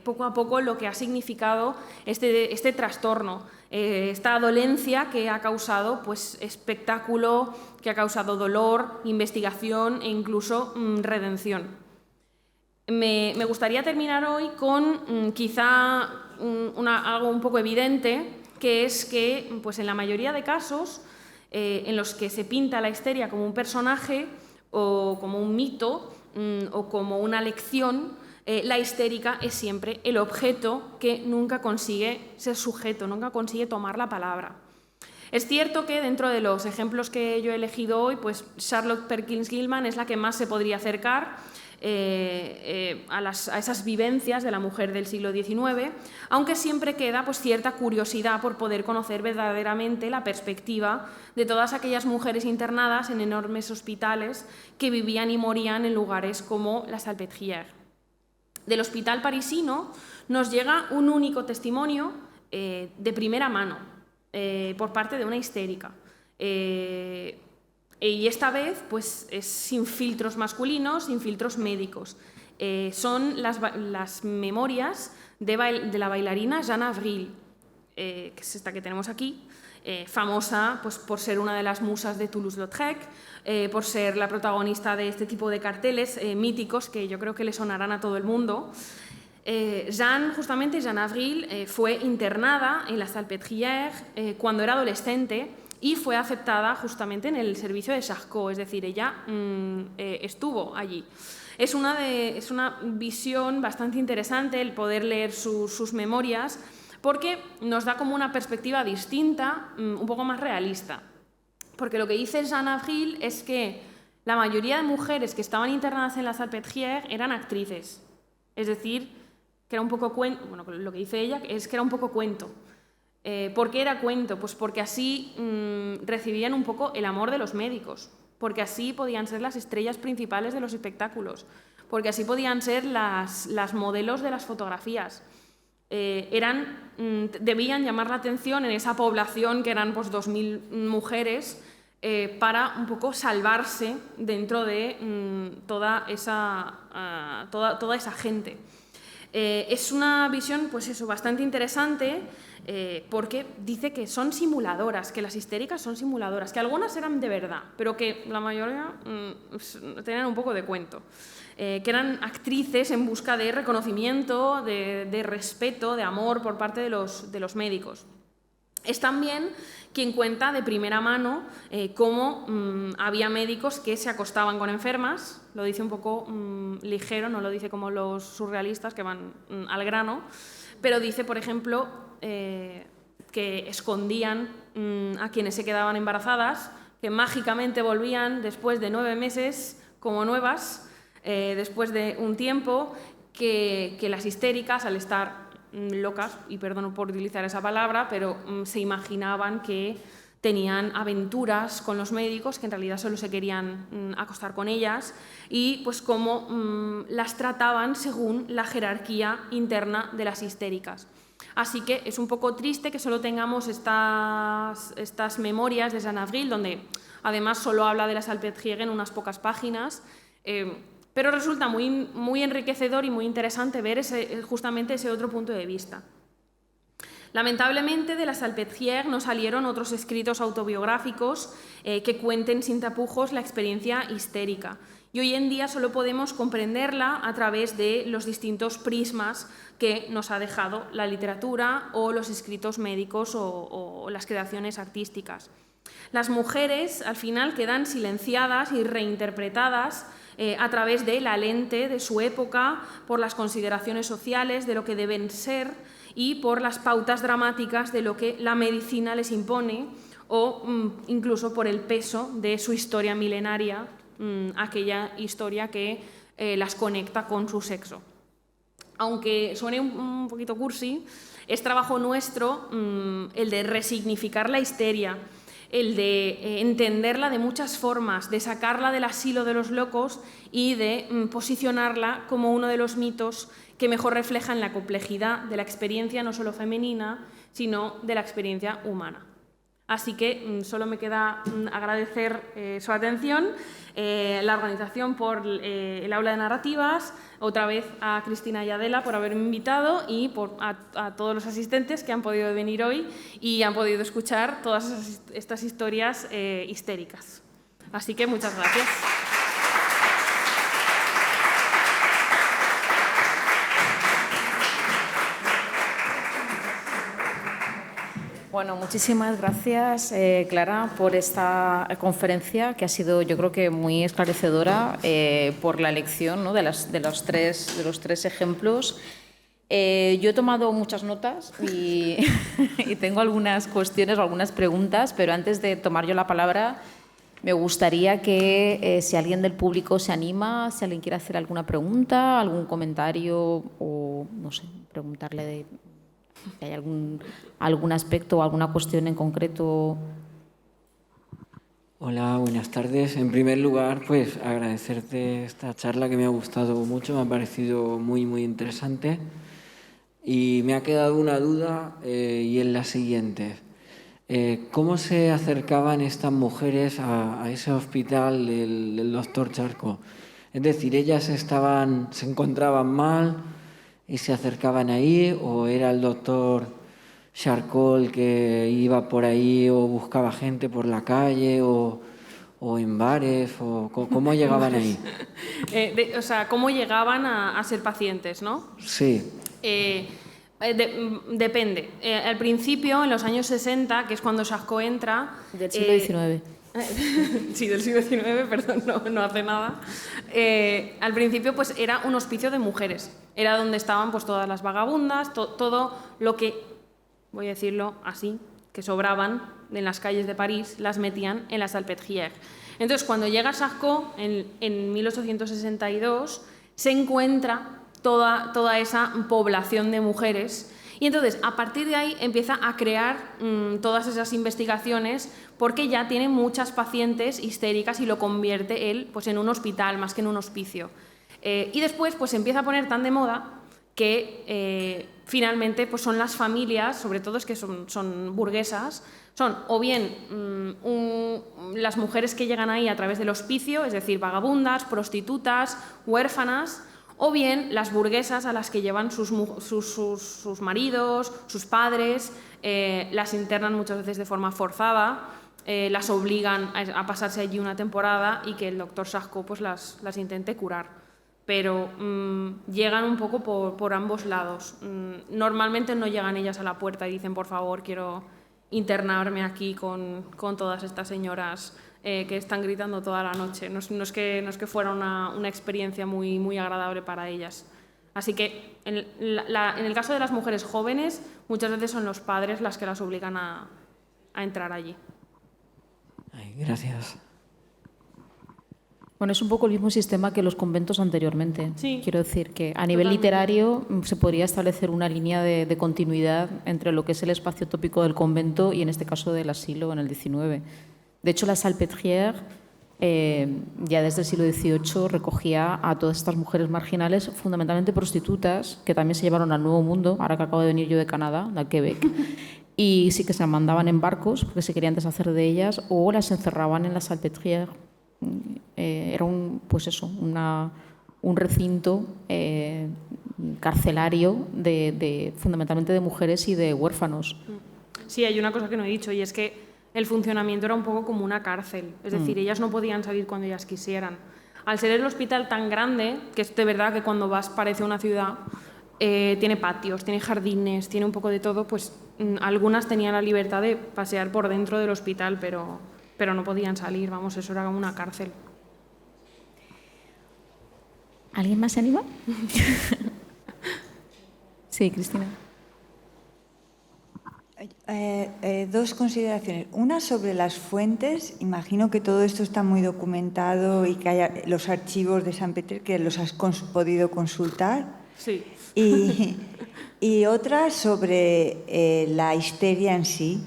poco a poco, lo que ha significado este trastorno, esta dolencia que ha causado pues, espectáculo, que ha causado dolor, investigación e incluso redención. Me gustaría terminar hoy con quizá algo un poco evidente, que es que pues en la mayoría de casos en los que se pinta la histeria como un personaje o como un mito o como una lección, la histérica es siempre el objeto que nunca consigue ser sujeto, nunca consigue tomar la palabra. Es cierto que dentro de los ejemplos que yo he elegido hoy, pues Charlotte Perkins Gilman es la que más se podría acercar a esas vivencias de la mujer del siglo XIX, aunque siempre queda pues, cierta curiosidad por poder conocer verdaderamente la perspectiva de todas aquellas mujeres internadas en enormes hospitales que vivían y morían en lugares como la Salpêtrière. Del hospital parisino nos llega un único testimonio de primera mano por parte de una histérica. Y esta vez pues, es sin filtros masculinos, sin filtros médicos. Son las memorias de la bailarina Jeanne Avril, que es esta que tenemos aquí, famosa pues, por ser una de las musas de Toulouse-Lautrec, por ser la protagonista de este tipo de carteles míticos que yo creo que le sonarán a todo el mundo. Jeanne Avril, fue internada en la Salpêtrière cuando era adolescente y fue aceptada justamente en el servicio de Charcot, es decir, ella estuvo allí. Es una visión bastante interesante el poder leer sus memorias, porque nos da como una perspectiva distinta, un poco más realista. Porque lo que dice Jeanne Avril es que la mayoría de mujeres que estaban internadas en la Salpêtrière eran actrices. Es decir, que era un poco cuento, bueno, lo que dice ella es que era un poco cuento. ¿Por qué era cuento? Pues porque así recibían un poco el amor de los médicos, porque así podían ser las estrellas principales de los espectáculos, porque así podían ser las modelos de las fotografías. Debían llamar la atención en esa población que eran pues, 2.000 mujeres para un poco salvarse dentro de toda esa gente. Es una visión pues eso, bastante interesante porque dice que son simuladoras, que las histéricas son simuladoras, que algunas eran de verdad, pero que la mayoría tenían un poco de cuento. Que eran actrices en busca de reconocimiento, de respeto, de amor por parte de los médicos. Es también quien cuenta de primera mano cómo había médicos que se acostaban con enfermas, lo dice un poco ligero, no lo dice como los surrealistas que van al grano, pero dice, por ejemplo, que escondían a quienes se quedaban embarazadas, que mágicamente volvían después de 9 meses como nuevas, después de un tiempo, que las histéricas, al estar locas, y perdono por utilizar esa palabra, pero se imaginaban que tenían aventuras con los médicos, que en realidad solo se querían acostar con ellas, y pues cómo las trataban según la jerarquía interna de las histéricas. Así que es un poco triste que solo tengamos estas memorias de Jeanne Avril, donde además solo habla de la Salpêtrière en unas pocas páginas, pero resulta muy enriquecedor y muy interesante ver justamente ese otro punto de vista. Lamentablemente, de la Salpêtrière no salieron otros escritos autobiográficos que cuenten sin tapujos la experiencia histérica. Y hoy en día solo podemos comprenderla a través de los distintos prismas que nos ha dejado la literatura o los escritos médicos o las creaciones artísticas. Las mujeres, al final, quedan silenciadas y reinterpretadas a través de la lente de su época, por las consideraciones sociales de lo que deben ser y por las pautas dramáticas de lo que la medicina les impone o incluso por el peso de su historia milenaria, aquella historia que las conecta con su sexo. Aunque suene un poquito cursi, es trabajo nuestro el de resignificar la histeria, el de entenderla de muchas formas, de sacarla del asilo de los locos y de posicionarla como uno de los mitos que mejor reflejan la complejidad de la experiencia no solo femenina, sino de la experiencia humana. Así que solo me queda agradecer su atención, la organización por el aula de narrativas, otra vez a Cristina y Adela por haberme invitado y a todos los asistentes que han podido venir hoy y han podido escuchar todas estas historias histéricas. Así que muchas gracias. Bueno, muchísimas gracias, Clara, por esta conferencia que ha sido, yo creo que muy esclarecedora, por la elección, ¿no?, de los tres ejemplos. Yo he tomado muchas notas y tengo algunas cuestiones o algunas preguntas, pero antes de tomar yo la palabra, me gustaría que si alguien del público se anima, si alguien quiere hacer alguna pregunta, algún comentario o, no sé, preguntarle si hay algún aspecto o alguna cuestión en concreto. Hola, buenas tardes. En primer lugar, pues agradecerte esta charla que me ha gustado mucho, me ha parecido muy, muy interesante. Y me ha quedado una duda y es la siguiente. ¿Cómo se acercaban estas mujeres a ese hospital del doctor Charcot? Es decir, ¿ellas se encontraban mal y se acercaban ahí, o era el doctor Charcot que iba por ahí o buscaba gente por la calle o en bares, o ¿cómo llegaban ahí? O sea, ¿cómo llegaban a ser pacientes, no? Sí. Depende. Al principio, en los años 60, que es cuando Charcot entra... Del siglo XIX. Sí, del siglo XIX, perdón, no hace nada. Al principio pues era un hospicio de mujeres. Era donde estaban pues todas las vagabundas, todo lo que, voy a decirlo así, que sobraban en las calles de París, las metían en la Salpêtrière. Entonces, cuando llega Charcot, en 1862, se encuentra toda esa población de mujeres y entonces a partir de ahí empieza a crear todas esas investigaciones porque ya tiene muchas pacientes histéricas y lo convierte él pues, en un hospital más que en un hospicio. Y después pues, se empieza a poner tan de moda que finalmente pues, son las familias, sobre todo es que son burguesas, son o bien las mujeres que llegan ahí a través del hospicio, es decir, vagabundas, prostitutas, huérfanas, o bien las burguesas a las que llevan sus maridos, sus padres, las internan muchas veces de forma forzada, las obligan a pasarse allí una temporada y que el doctor Charcot pues, las intente curar. Pero llegan un poco por ambos lados. Normalmente no llegan ellas a la puerta y dicen, por favor, quiero internarme aquí con todas estas señoras que están gritando toda la noche. No es que fuera una experiencia muy agradable para ellas. Así que en el caso de las mujeres jóvenes, muchas veces son los padres las que las obligan a entrar allí. Ay, gracias. Bueno, es un poco el mismo sistema que los conventos anteriormente. Sí. Quiero decir que a nivel literario se podría establecer una línea de continuidad entre lo que es el espacio tópico del convento y en este caso del asilo en el XIX. De hecho, la Salpêtrière ya desde el siglo XVIII recogía a todas estas mujeres marginales, fundamentalmente prostitutas, que también se llevaron al Nuevo Mundo, ahora que acabo de venir yo de Canadá, de Quebec, y sí que se las mandaban en barcos porque se querían deshacer de ellas o las encerraban en la Salpêtrière. Era un recinto carcelario fundamentalmente de mujeres y de huérfanos. Sí, hay una cosa que no he dicho y es que el funcionamiento era un poco como una cárcel, es decir, ellas no podían salir cuando ellas quisieran. Al ser el hospital tan grande, que es de verdad que cuando vas parece una ciudad, tiene patios, tiene jardines, tiene un poco de todo, pues algunas tenían la libertad de pasear por dentro del hospital, pero no podían salir, vamos, eso era como una cárcel. ¿Alguien más se anima? Sí, Cristina. Dos consideraciones. Una sobre las fuentes. Imagino que todo esto está muy documentado y que haya los archivos de San Petrer que los has podido consultar. Sí. Y otra sobre la histeria en sí,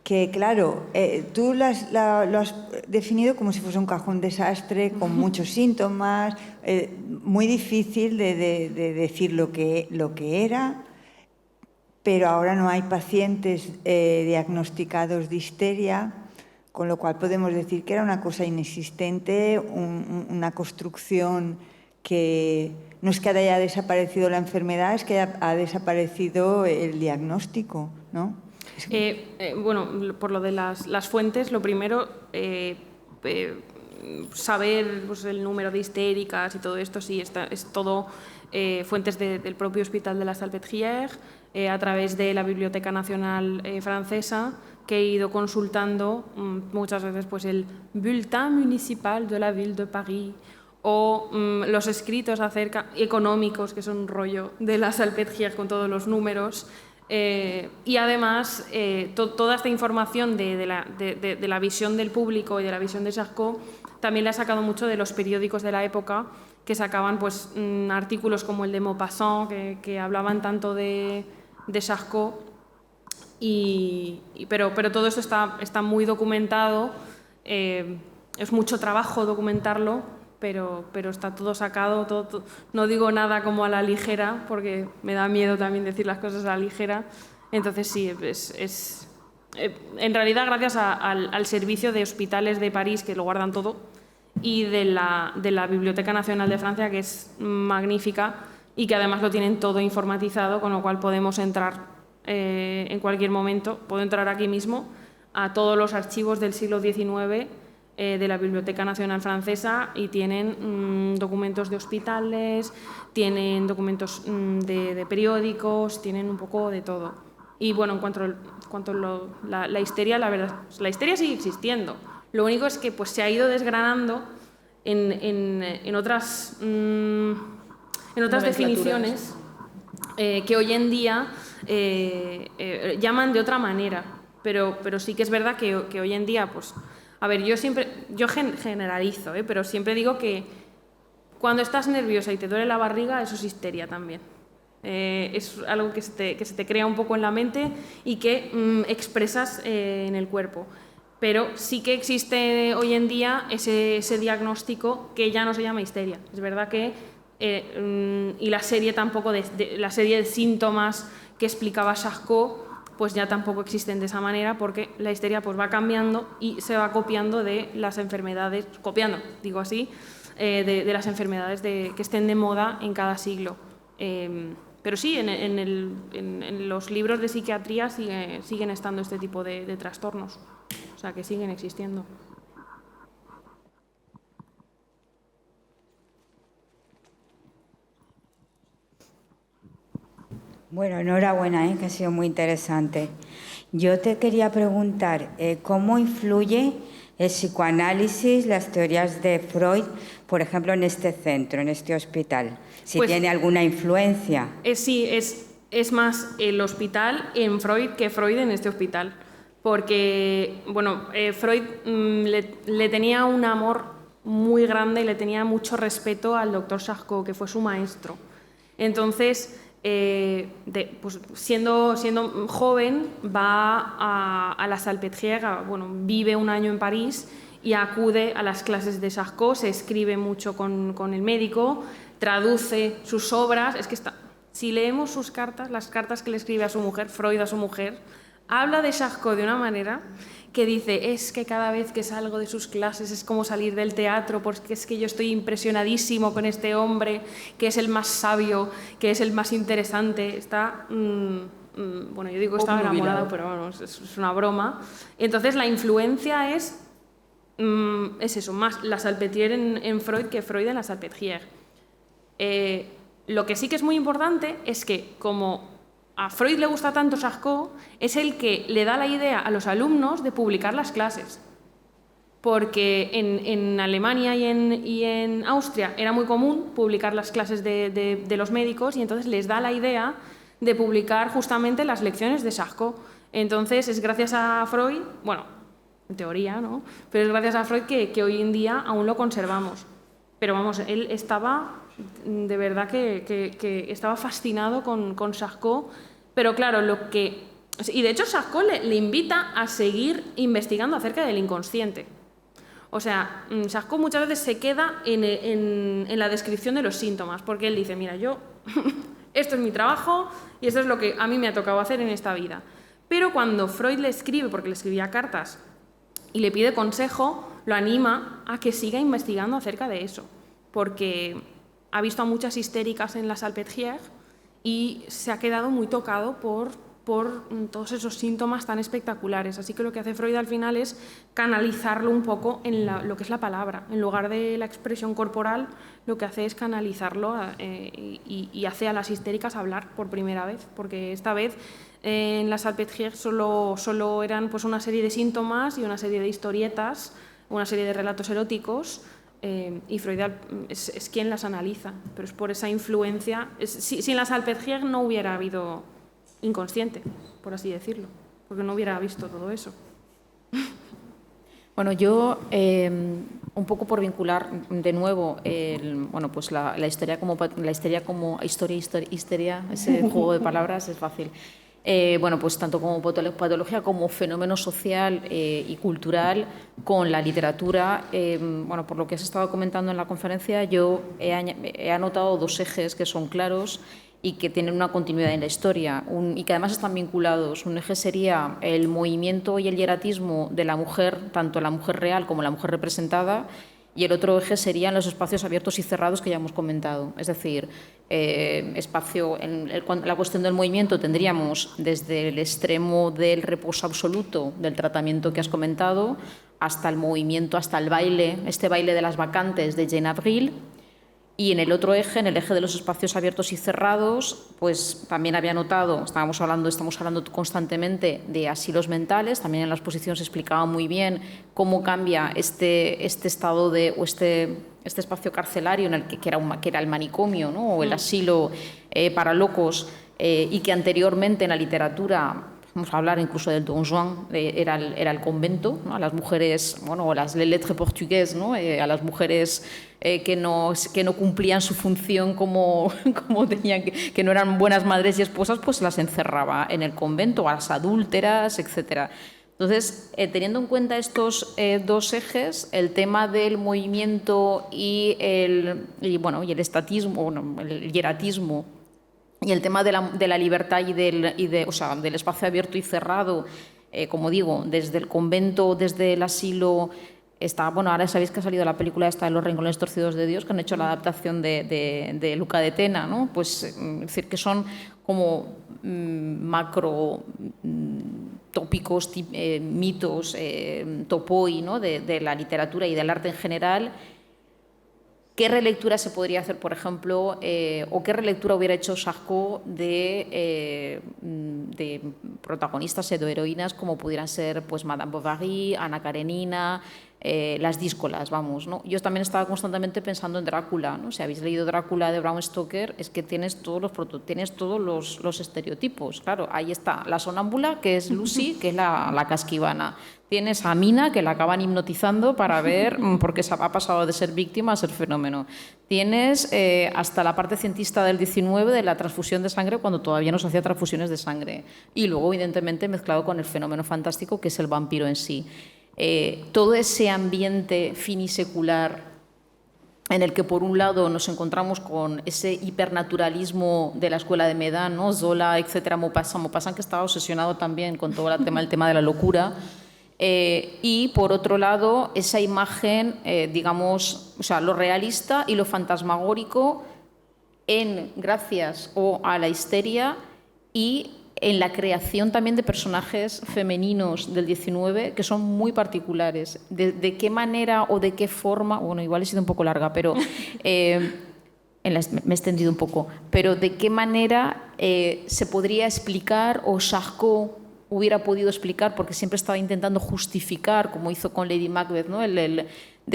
que claro, tú lo has definido como si fuese un cajón desastre con muchos síntomas, muy difícil de decir lo que era. Pero ahora no hay pacientes diagnosticados de histeria, con lo cual podemos decir que era una cosa inexistente, una construcción que no es que haya desaparecido la enfermedad, es que ha desaparecido el diagnóstico, ¿no? Bueno, por lo de las fuentes, lo primero, saber pues, el número de histéricas y todo esto, sí, es todo fuentes del propio Hospital de la Salpêtrière, a través de la Biblioteca Nacional Francesa, que he ido consultando muchas veces pues, el Bulletin Municipal de la Ville de Paris o los escritos económicos, que son un rollo de la Salpêtrière con todos los números. Y además, toda esta información de la visión del público y de la visión de Charcot también la he sacado mucho de los periódicos de la época, que sacaban pues, artículos como el de Maupassant, que hablaban tanto de Charcot, pero todo esto está muy documentado, es mucho trabajo documentarlo, pero está todo sacado, todo, no digo nada como a la ligera, porque me da miedo también decir las cosas a la ligera, entonces sí, en realidad gracias al servicio de hospitales de París, que lo guardan todo, y de la Biblioteca Nacional de Francia, que es magnífica y que además lo tienen todo informatizado, con lo cual podemos entrar en cualquier momento, puedo entrar aquí mismo a todos los archivos del siglo XIX de la Biblioteca Nacional Francesa y tienen documentos de hospitales, tienen documentos de periódicos, tienen un poco de todo. Y bueno, en cuanto a la histeria, la verdad, la histeria sigue existiendo. Lo único es que pues, se ha ido desgranando en otras definiciones que hoy en día llaman de otra manera. Pero sí que es verdad que hoy en día, pues, a ver, yo generalizo, pero siempre digo que cuando estás nerviosa y te duele la barriga, eso es histeria también. Es algo que se te crea un poco en la mente y que expresas en el cuerpo. Pero sí que existe hoy en día ese diagnóstico que ya no se llama histeria. Es verdad que, y la serie tampoco, la serie de síntomas que explicaba Charcot, pues ya tampoco existen de esa manera porque la histeria pues va cambiando y se va copiando de las enfermedades, digo así, de las enfermedades que estén de moda en cada siglo. Pero sí, en los libros de psiquiatría siguen estando este tipo de trastornos, o sea que siguen existiendo. Bueno, enhorabuena, que ha sido muy interesante. Yo te quería preguntar, ¿cómo influye el psicoanálisis, las teorías de Freud, por ejemplo, en este centro, en este hospital? Si pues, tiene alguna influencia. Sí, es más el hospital en Freud que Freud en este hospital. Porque, bueno, Freud le tenía un amor muy grande y le tenía mucho respeto al doctor Charcot, que fue su maestro. Entonces, pues siendo joven, va a la Salpêtrière, vive un año en París y acude a las clases de Charcot, se escribe mucho con el médico, traduce sus obras. Es que si leemos sus cartas, las cartas que le escribe a su mujer, Freud a su mujer, habla de Charcot de una manera que dice, es que cada vez que salgo de sus clases es como salir del teatro, porque es que yo estoy impresionadísimo con este hombre, que es el más sabio, que es el más interesante. Está, bueno, yo digo que estaba enamorado, pero bueno, es una broma. Entonces la influencia es eso, más la Salpêtrière en Freud que Freud en la Salpêtrière. Lo que sí que es muy importante es que como a Freud le gusta tanto Charcot, es el que le da la idea a los alumnos de publicar las clases. Porque en Alemania y en Austria era muy común publicar las clases de los médicos y entonces les da la idea de publicar justamente las lecciones de Charcot. Entonces es gracias a Freud, bueno, en teoría, ¿no? Pero es gracias a Freud que hoy en día aún lo conservamos. Pero vamos, él estaba, de verdad que estaba fascinado con Charcot. Pero claro, y de hecho Charcot le invita a seguir investigando acerca del inconsciente. O sea, Charcot muchas veces se queda en la descripción de los síntomas, porque él dice, mira, esto es mi trabajo y esto es lo que a mí me ha tocado hacer en esta vida. Pero cuando Freud le escribe, porque le escribía cartas, y le pide consejo, lo anima a que siga investigando acerca de eso, porque ha visto a muchas histéricas en la Salpêtrière y se ha quedado muy tocado por todos esos síntomas tan espectaculares. Así que lo que hace Freud al final es canalizarlo un poco en lo que es la palabra. En lugar de la expresión corporal, lo que hace es canalizarlo y hace a las histéricas hablar por primera vez, porque esta vez en la Salpêtrière solo eran pues, una serie de síntomas y una serie de historietas, una serie de relatos eróticos, y Freud es quien las analiza, pero es por esa influencia. Si en la Salpêtrière no hubiera habido inconsciente, por así decirlo, porque no hubiera visto todo eso. Bueno, yo, un poco por vincular de nuevo pues la histeria como histeria, ese juego de palabras es fácil. Bueno, pues tanto como patología como fenómeno social y cultural con la literatura. Bueno, por lo que has estado comentando en la conferencia, yo he anotado dos ejes que son claros y que tienen una continuidad en la historia y que además están vinculados. Un eje sería el movimiento y el hieratismo de la mujer, tanto la mujer real como la mujer representada, y el otro eje serían los espacios abiertos y cerrados que ya hemos comentado. Es decir, la cuestión del movimiento tendríamos desde el extremo del reposo absoluto, del tratamiento que has comentado, hasta el movimiento, hasta el baile, este baile de las vacantes de Jane Avril. Y en el otro eje, en el eje de los espacios abiertos y cerrados, pues también había notado, estamos hablando constantemente de asilos mentales, también en la exposición se explicaba muy bien cómo cambia este estado este espacio carcelario en el que era el manicomio, ¿no? O el asilo para locos, y que anteriormente en la literatura, vamos a hablar incluso del Don Juan, era el convento, ¿no? A las mujeres, bueno, las lettres portuguesas, ¿no? A las mujeres que no cumplían su función como tenían, que no eran buenas madres y esposas, pues las encerraba en el convento, a las adúlteras, etc. Entonces, teniendo en cuenta estos dos ejes, el tema del movimiento y el estatismo, bueno, el hieratismo, y el tema de la libertad y del espacio abierto y cerrado, como digo, desde el convento, desde el asilo, ahora sabéis que ha salido la película esta de Los rincones torcidos de Dios, que han hecho la adaptación de Luca de Tena, ¿no? Pues es decir, que son como macro tópicos, mitos, topoi, ¿no? de la literatura y del arte en general. ¿Qué relectura se podría hacer, por ejemplo, o qué relectura hubiera hecho Charcot de protagonistas heroínas como pudieran ser pues Madame Bovary, Ana Karenina, las díscolas, vamos, ¿no? Yo también estaba constantemente pensando en Drácula, ¿no? Si habéis leído Drácula de Bram Stoker, es que tienes todos los estereotipos. Claro, ahí está la sonámbula, que es Lucy, que es la casquivana. Tienes a Mina, que la acaban hipnotizando para ver por qué ha pasado de ser víctima a ser fenómeno. Tienes hasta la parte cientista del 19 de la transfusión de sangre cuando todavía no se hacía transfusiones de sangre. Y luego, evidentemente, mezclado con el fenómeno fantástico que es el vampiro en sí. Todo ese ambiente finisecular en el que, por un lado, nos encontramos con ese hipernaturalismo de la escuela de Medan, ¿no? Zola, etcétera, Maupassant, que estaba obsesionado también con todo el tema de la locura. Y por otro lado, esa imagen, digamos, o sea, lo realista y lo fantasmagórico gracias a la histeria y en la creación también de personajes femeninos del 19 que son muy particulares. ¿De qué manera o de qué forma? Bueno, igual he sido un poco larga, pero me he extendido un poco. Pero ¿de qué manera se podría explicar o Charcot hubiera podido explicar, porque siempre estaba intentando justificar, como hizo con Lady Macbeth, ¿no? De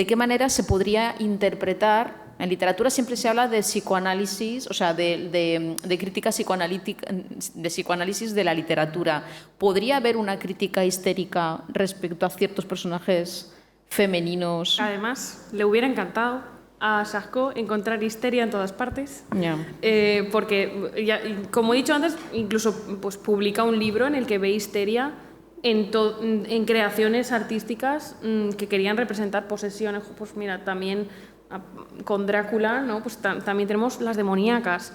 qué manera se podría interpretar? En literatura siempre se habla de psicoanálisis, o sea, de crítica psicoanalítica, de psicoanálisis de la literatura. ¿Podría haber una crítica histérica respecto a ciertos personajes femeninos? Además, le hubiera encantado a Charcot encontrar histeria en todas partes, porque, como he dicho antes, incluso pues, publica un libro en el que ve histeria en creaciones artísticas que querían representar posesiones. Pues mira, también con Drácula, ¿no? Pues también tenemos las demoníacas,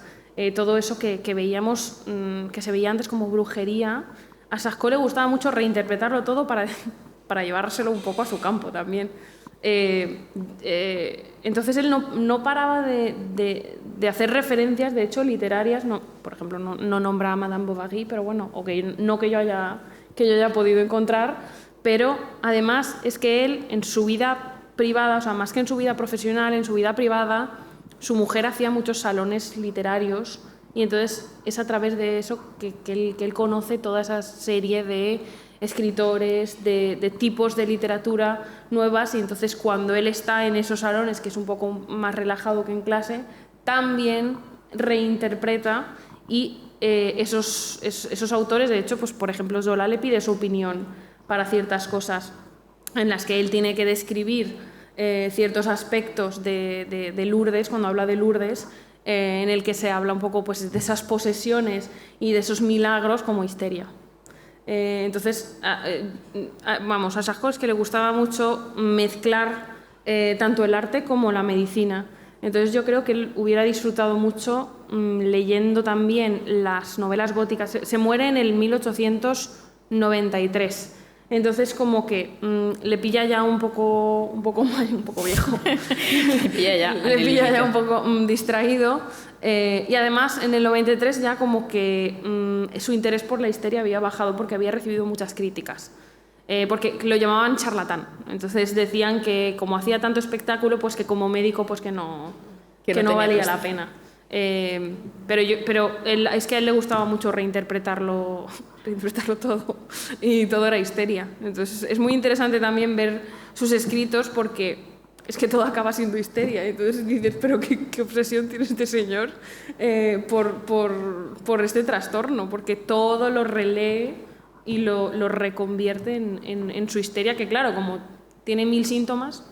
todo eso que veíamos, que se veía antes como brujería. A Charcot le gustaba mucho reinterpretarlo todo para llevárselo un poco a su campo también. Entonces él no paraba de hacer referencias, de hecho, literarias. No, por ejemplo, no nombra a Madame Bovary, pero bueno, no que yo haya podido encontrar, pero además es que él en su vida privada, o sea, más que en su vida profesional, en su vida privada, su mujer hacía muchos salones literarios y entonces es a través de eso que él conoce toda esa serie de escritores, de tipos de literatura nuevas, y entonces cuando él está en esos salones, que es un poco más relajado que en clase, también reinterpreta y esos autores, de hecho, pues por ejemplo Zola le pide su opinión para ciertas cosas en las que él tiene que describir ciertos aspectos de Lourdes, cuando habla de Lourdes, en el que se habla un poco pues, de esas posesiones y de esos milagros como histeria. Entonces, vamos, a Charcot es que le gustaba mucho mezclar tanto el arte como la medicina. Entonces yo creo que él hubiera disfrutado mucho leyendo también las novelas góticas. Se muere en el 1893. Entonces como que le pilla ya un poco viejo. Le pilla ya un poco distraído. Y además en el 93 ya como que su interés por la histeria había bajado porque había recibido muchas críticas. Porque lo llamaban charlatán. Entonces decían que como hacía tanto espectáculo, pues que como médico pues que no valía la pena. Pero es que a él le gustaba mucho reinterpretarlo todo, y todo era histeria. Entonces es muy interesante también ver sus escritos porque es que todo acaba siendo histeria. Entonces dices, pero qué obsesión tiene este señor por este trastorno, porque todo lo relee y lo reconvierte en su histeria, que claro, como tiene 1000 síntomas,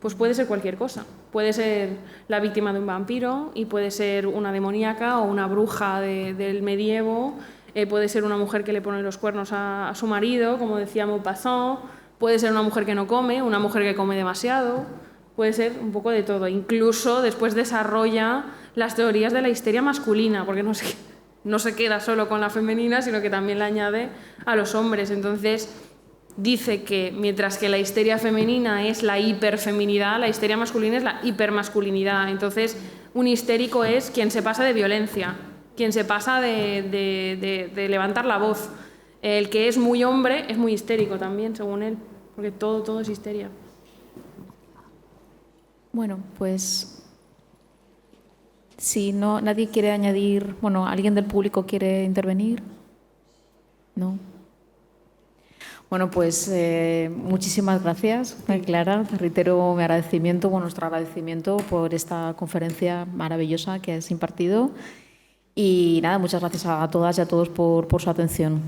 pues puede ser cualquier cosa. Puede ser la víctima de un vampiro y puede ser una demoníaca o una bruja del medievo, puede ser una mujer que le pone los cuernos a su marido, como decía Maupassant, puede ser una mujer que no come, una mujer que come demasiado, puede ser un poco de todo. Incluso después desarrolla las teorías de la histeria masculina, porque no se queda solo con la femenina, sino que también la añade a los hombres. Entonces dice que mientras que la histeria femenina es la hiperfeminidad, la histeria masculina es la hipermasculinidad. Entonces, un histérico es quien se pasa de violencia, quien se pasa de levantar la voz. El que es muy hombre es muy histérico también, según él, porque todo es histeria. Bueno, pues si no, nadie quiere añadir, bueno, ¿alguien del público quiere intervenir? ¿No? Bueno, pues muchísimas gracias, Clara. Te reitero mi agradecimiento, nuestro agradecimiento por esta conferencia maravillosa que has impartido. Y nada, muchas gracias a todas y a todos por su atención.